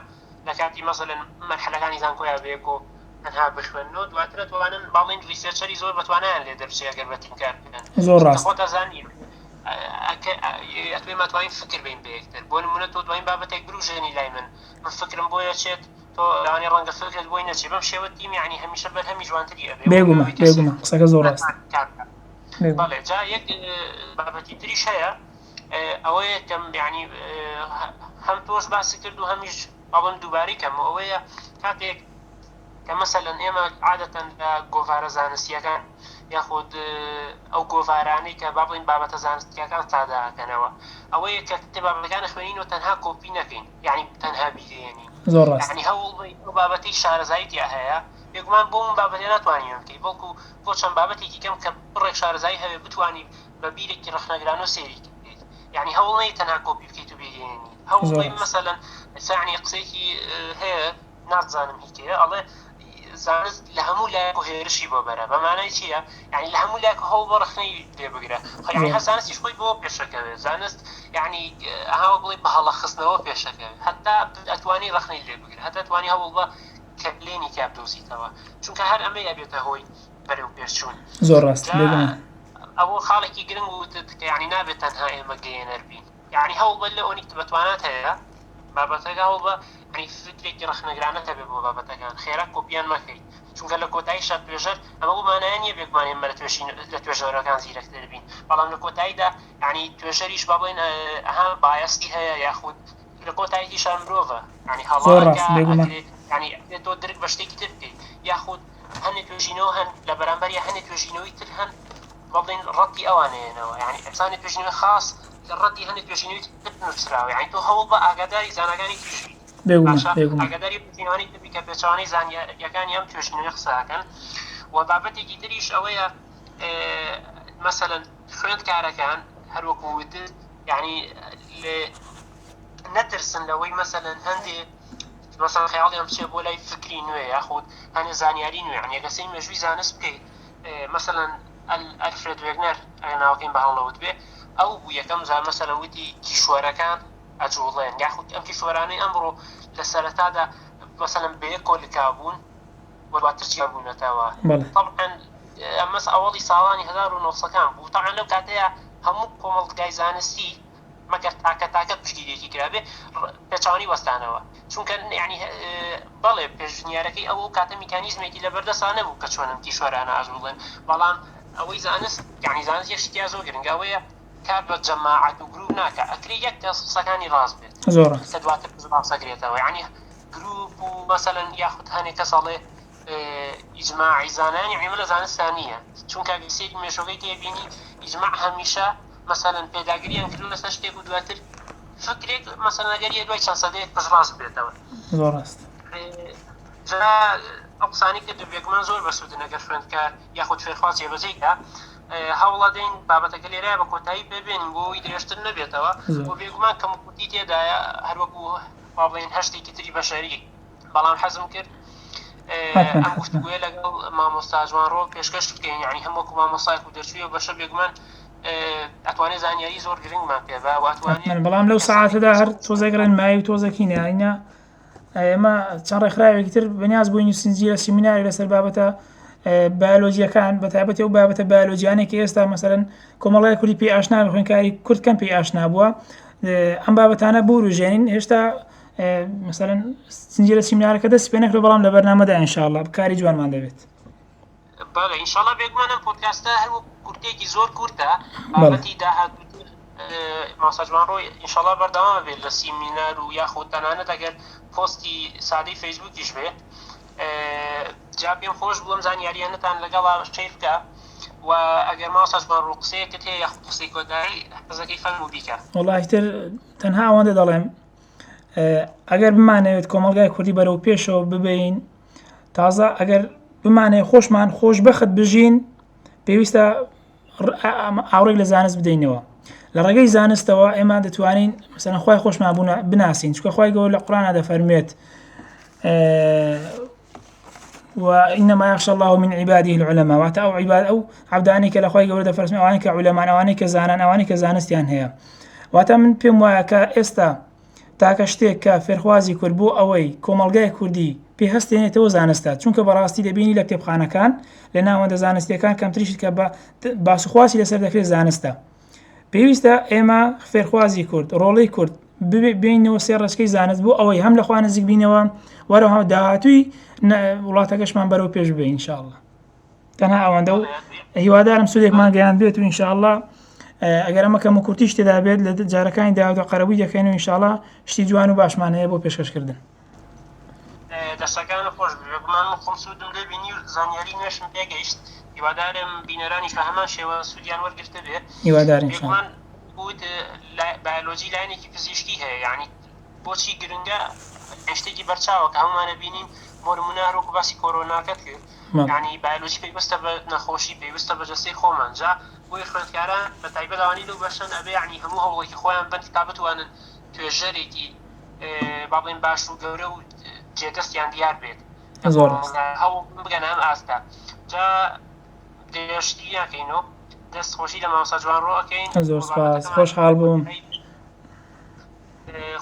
لە کاتی مەسەلەن مەرحەلەکانی زانکۆیان بێک و تەنها بخوێنەوە دواترە توانن باڵین ریسێرچەری زۆر بەتوانیان لێ دەرچێت ئەگەر بە تیم کار بکەن زۆر ڕاست خۆتە زانی ئەتوێ ماتوانین فکر بین بەیەکتر بۆ نمونە تۆ دوایین بابەتێک بروژێنی لای من فکرم بۆیە چێت تۆ لەوانی ڕەنگە فکرت بۆی نەچێت بەم شێوە تیم یعنی هەمیشە بەرهەمی جوانتری ئەبێ بێگومە قسەکە زۆر ڕاست بەڵێ جا یەک بابەتی تریش هەیە ئەوەیە کەم یعنی هەم تۆش باسی کرد و هەمیش ئەڵم دووباری کەم ئەوەیە کاتێک کە مەسەلەن ئێمە عادەتەن لە گۆڤارە زانستیەکان یاخود ئەو گۆڤارانەی کە با بڵین بابەتە زانستیەکان تاداکەنەوە ئەوەیە کە کتێبەکان خوێنین و تەنها کۆپی نەکەین یعنی تەنها بیدێنین زۆر ڕاست یعنی هەوڵ بابەتی شارەزاییتیا هەیە بێگومان بۆ من بابەتێ ناتوانین بکەین بەڵکو بۆ چەند بابەتێکی کەم کە بڕێک شارەزایی هەیە بتوانین بە بیرێکی ڕخنەگران و سێری بکەیت یعنی هەوڵ نەی تەنها کۆپی بکەیت و بیدێنی هەوڵ مەسەلەن ساعنی قسەیەکی هەیە نازانم هیچێ ئەڵێ زانست لە هەموو لایەک و هێرشی بۆ بەرە بەمانای چییە؟ یعنی لە هەموو لایەک هەوڵ بۆ ڕخنەی لێ بگرە یعنی هەر زانستیش خۆی بۆ پێشەکەوێت زانست یعنی ئەها بڵێ بە هەڵە خستنەوە پێشەکەوێت هەتا ئەتوانی ڕخنەی لێ بگرە هەتا ئەتوانی هەوڵ بە کەلێنی کاب دۆزیتەوە چونکە هەر ئەمە ئەبێتە هۆی بەرەو پێشچوون زۆر ڕاست ئەوە خاڵێکی گرنگ و یعنی نابێت تەنها ئێمە گەیەنەر بین یعنی هەوڵ بە لە ئەوەی بەتوانات هەیە بابەتەکە هەوڵ بە ینی فکرێکی ڕخنەگرانە هەبێت بۆ بابەتەکان خێرا کۆپیان مەکەیت چونکە لە کۆتایی شەر توێژەر ئەمە بمانایە نییە بێگومانێ مە لە توێژەرەکان زیرەکتر بین بەڵام لە کۆتاییدا ینی توێژەریش با بڵێن ئەها بایەستی هەیە یاخود لە کۆتاییتی شار مرۆڤە ینی هەڵاکە ینی تۆ درک بە شتێکی تر بکەیت یاخود هەنێک توێژینەوە هەن لە بەرامبەر یا هەنێک توێژینەوەی تر هەن بڵێن ڕەتی ئەوانەیەنەوە ینی ئەفسانێک توێژینەوەی خاص ڕەتی هەنێک توێژینەوەی تر نووسراوە ینی تۆ هەوڵ بە ئاگاداری زانەکانی توێژی ئاگاداری بزینەوەی تبی کە پێچوانەی زانیاریەکانی ئەم توێژینەوەی قساکەن و بابەتێکی تریش ئەوەیە مەسەلەن خوێندکارەکان هەروەکو وتت یعنی نەترسن لەوەی مەسەلەن هەندێک مثلا خیاڵیان بچێ بۆ لای فکری نوێ یاخود هەنێ زانیاری نوێ یعنی ئەگەسەی مێژووی زانست بکەیت مثلا ئەلفرێد وێگنەر ئەگە ناوەکەین بە هەڵەوت بێ ئەو یەکەم جار مەسەلەن وتی کیشوەرەکان ئەجوڵێن یاخود ئەم کیشوەرانەی ئەمڕۆ لە سەرەتادا مەسەلەن بەیە کۆلکابوون وەدواتر چیا بوونەتەوە طبعا ئەمەس ئەوەڵی ساڵانی 1900ەکان بوو طبعا لەو کاتەیە هەموو کۆمەڵگای زانستی مەگەر تاکە پشتگیریەکی کرابێ پێچوانی وەستانەوە چونکە یعنی بەڵێ پێشنیارەکەی ئەو کاتە میکانیزمێکی لە بەردەسان نەبوو کە چۆنم کیشوەرانە ئاژوڵێن بەڵام ئەوەی زانست یعنی زانست یەشتیا زۆر گرنگەوەیە کار بە جەماعەت و گروپ ناکە ئەکری یەک کەس قسەکانی ڕاست بێت زۆر کە دواتر ڕاستەکرێتەوە یعنی گروپ و مەسەلەن یاخود هەنێک کەس ئەڵێ ئیجماعی زانان یعنی لە زانستان نییە چونکە سێری مێشۆکەی تێبینی ئیجماع هەمیشە مەسەلەن پێداگریان کردو لەسەر شتێک و دواتر فکرێک مەسەلەن ئەگەریە دوای چەند سەدەیەک پشت ڕاست بێتەوە زۆر ڕاست ئەو قسانی کرد بێگومان زۆر بەسوودن ئەگەر خوێندکار یاخود فێرخواز جێبەجێیکە هەوڵە دەین بابەتەکە لێرە بە کۆتایی پێبێنین بۆ ئەوی درێژتر نەبێتەوە بۆ بێگومان کەمکوتی تێدایە هەروەکو با بڵێن هەشتێکی تری بەشەری بەڵام حەزم کرد ئەم گفتگوێ لەگەڵ مامۆستا جوانڕۆ پێشکەش بکەین یعنی هەمووەکو مامۆستایەک و دەرچوویە بەشە بێگومان ئەتوانێت زانیاری زۆر گرنگمان پێ بەڵام لەو ساعاتەدا هەر تۆزێکڕێن مای و تۆزێکی نایە ئێمە چەند ڕێکخراوێکی تر بەنیاز بووین و سنجیرە سیمیناری لەسەر بابەتە بایۆلۆژیەکان بەتایبەتی ئەو بابەتە بایۆلۆژیانێکی ئێستا مەسەلەن کۆمەڵای کوردی پێی ئاشنا خوێندکاری کورد کەم پێی ئاشنا بووە ئەم بابەتانە بوروژێنین هێشتا مەسەلەن سنجیرە سیمینارەکە دەست پێ نەکرێت بەڵام لە بەرنامەدا ئینشاءالله بکاری جوانمان دەبێت بەڵێ ئینشاءالله بێگومانم پۆدکاستە هەر کورتێکی زۆر کورتە بابەتی داهاتوو مامۆستا جوانڕۆ ئینشاءالله بەردەوامە بێت لە سیمینار و یاخود تەنانەت ئەگەر پۆستی سادەی فەیسبووکیش بێ جا پێم خۆش بڵم زانیاریانەتان لەگەڵا شەیر بکە و ئەگەر مامۆستا جوانڕۆ قسەیەکت هەیە یاخود قسەی کۆدایی حەزەکەی فەرموو بیکە وەڵاهی تر تەنها ئەوەندە دەڵێم ئەگەر بمانەوێت کۆمەڵگای کوردی بەرەو پێشەوە ببین تازە ئەگەر بمانێ خۆشمان خۆشبەخت بژین پێویستە ئاوڕێک لە زانست بدەینەوە لە ڕێگەی زانستەوە ئێمە دەتوانین مەسەلەن خوای خۆشمان بناسین چونکە خوای گەورە لە قورئانە دەفەرمێت وإنما يخشى الله من عباده العلماء واتە ئەو عیباد ئەو عەبدانەی کە لە خوای گەورە دەفەرمێت ئەوانەی کە عولەمان ئەوانەی کە زانان ئەوانەی کە زانستیان هەیە واتە من پێم وایە کە ئێستا تاکە شتێک کە فێرخوازی کورد بۆ ئەوەی کۆمەڵگای کوردی پێ هەستێنێتەوە زانستە چونکە بەڕاستی دەبینی لە کتێبخانەکان لە ناوەندە زانستیەکان کەمتریشت کە باسوخواسی لەسەر دەکرێت زانستە پێویستە ئێمە فێرخوازی کورد ڕۆڵەی کورد ببینەوە سێ ڕێچکەی زانست بۆ ئەوەی هەم لەخوا نزیک بینەوە وەرەوە داهاتووی وڵاتەکەشمان بەرەو پێش بێ ئینشاءالله تەنها ئەوەندە و هیوادارم سودێکمان گەیاند بێت و ئینشاءالله ئەگەر ئەمە کەم و کورتیش تێدا بێت لە جارەکانی داواتە قەرەبووی دەکەین و ئینشاءالله شتی جوان و باشمان هەیە بۆ پێشکەشکردن دەستەکانە خۆش بمان خۆم سوودم لێ بینی و زانیاری نوێشم پێگەیشت هیوادارم بینەرانی کە هەمان شێوە سوودیان وەرگرتە بێ هیوادارین بود بایۆلۆژی لایەنێکی پزیشکی هەیە یعنی بۆچی گرنگە هێشتێکی بەرچاوە کە هەمومانە بینین بۆ نمونە هەروەکو باسی کۆرۆناکەت کرد یعنی بایۆلۆژی پێویستە بە نەخۆشی پێویستە بە جەستەی خۆمان جا بۆی خوێندکاران بە تایبەتەوانی لەو بەشن ئەبێ یعنی هەموو هەوڵێکی خۆیان بن تا بتوانن توێژەرێکی با بڵێن باش و گەورە و جێدەستیان دیار بێت هەوڵ بگەن ئەم ئاستا جا دێشتی ناکەینەوە دەست خۆشی لە مامۆستا جوان ڕۆکەین زۆر سپاس خۆشحاڵ بووم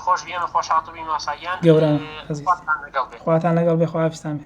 خۆش بێمە خۆشحاڵ بووین ماساییان گەورە خواتان لەگەڵ بێ خوا حافیزتان بێ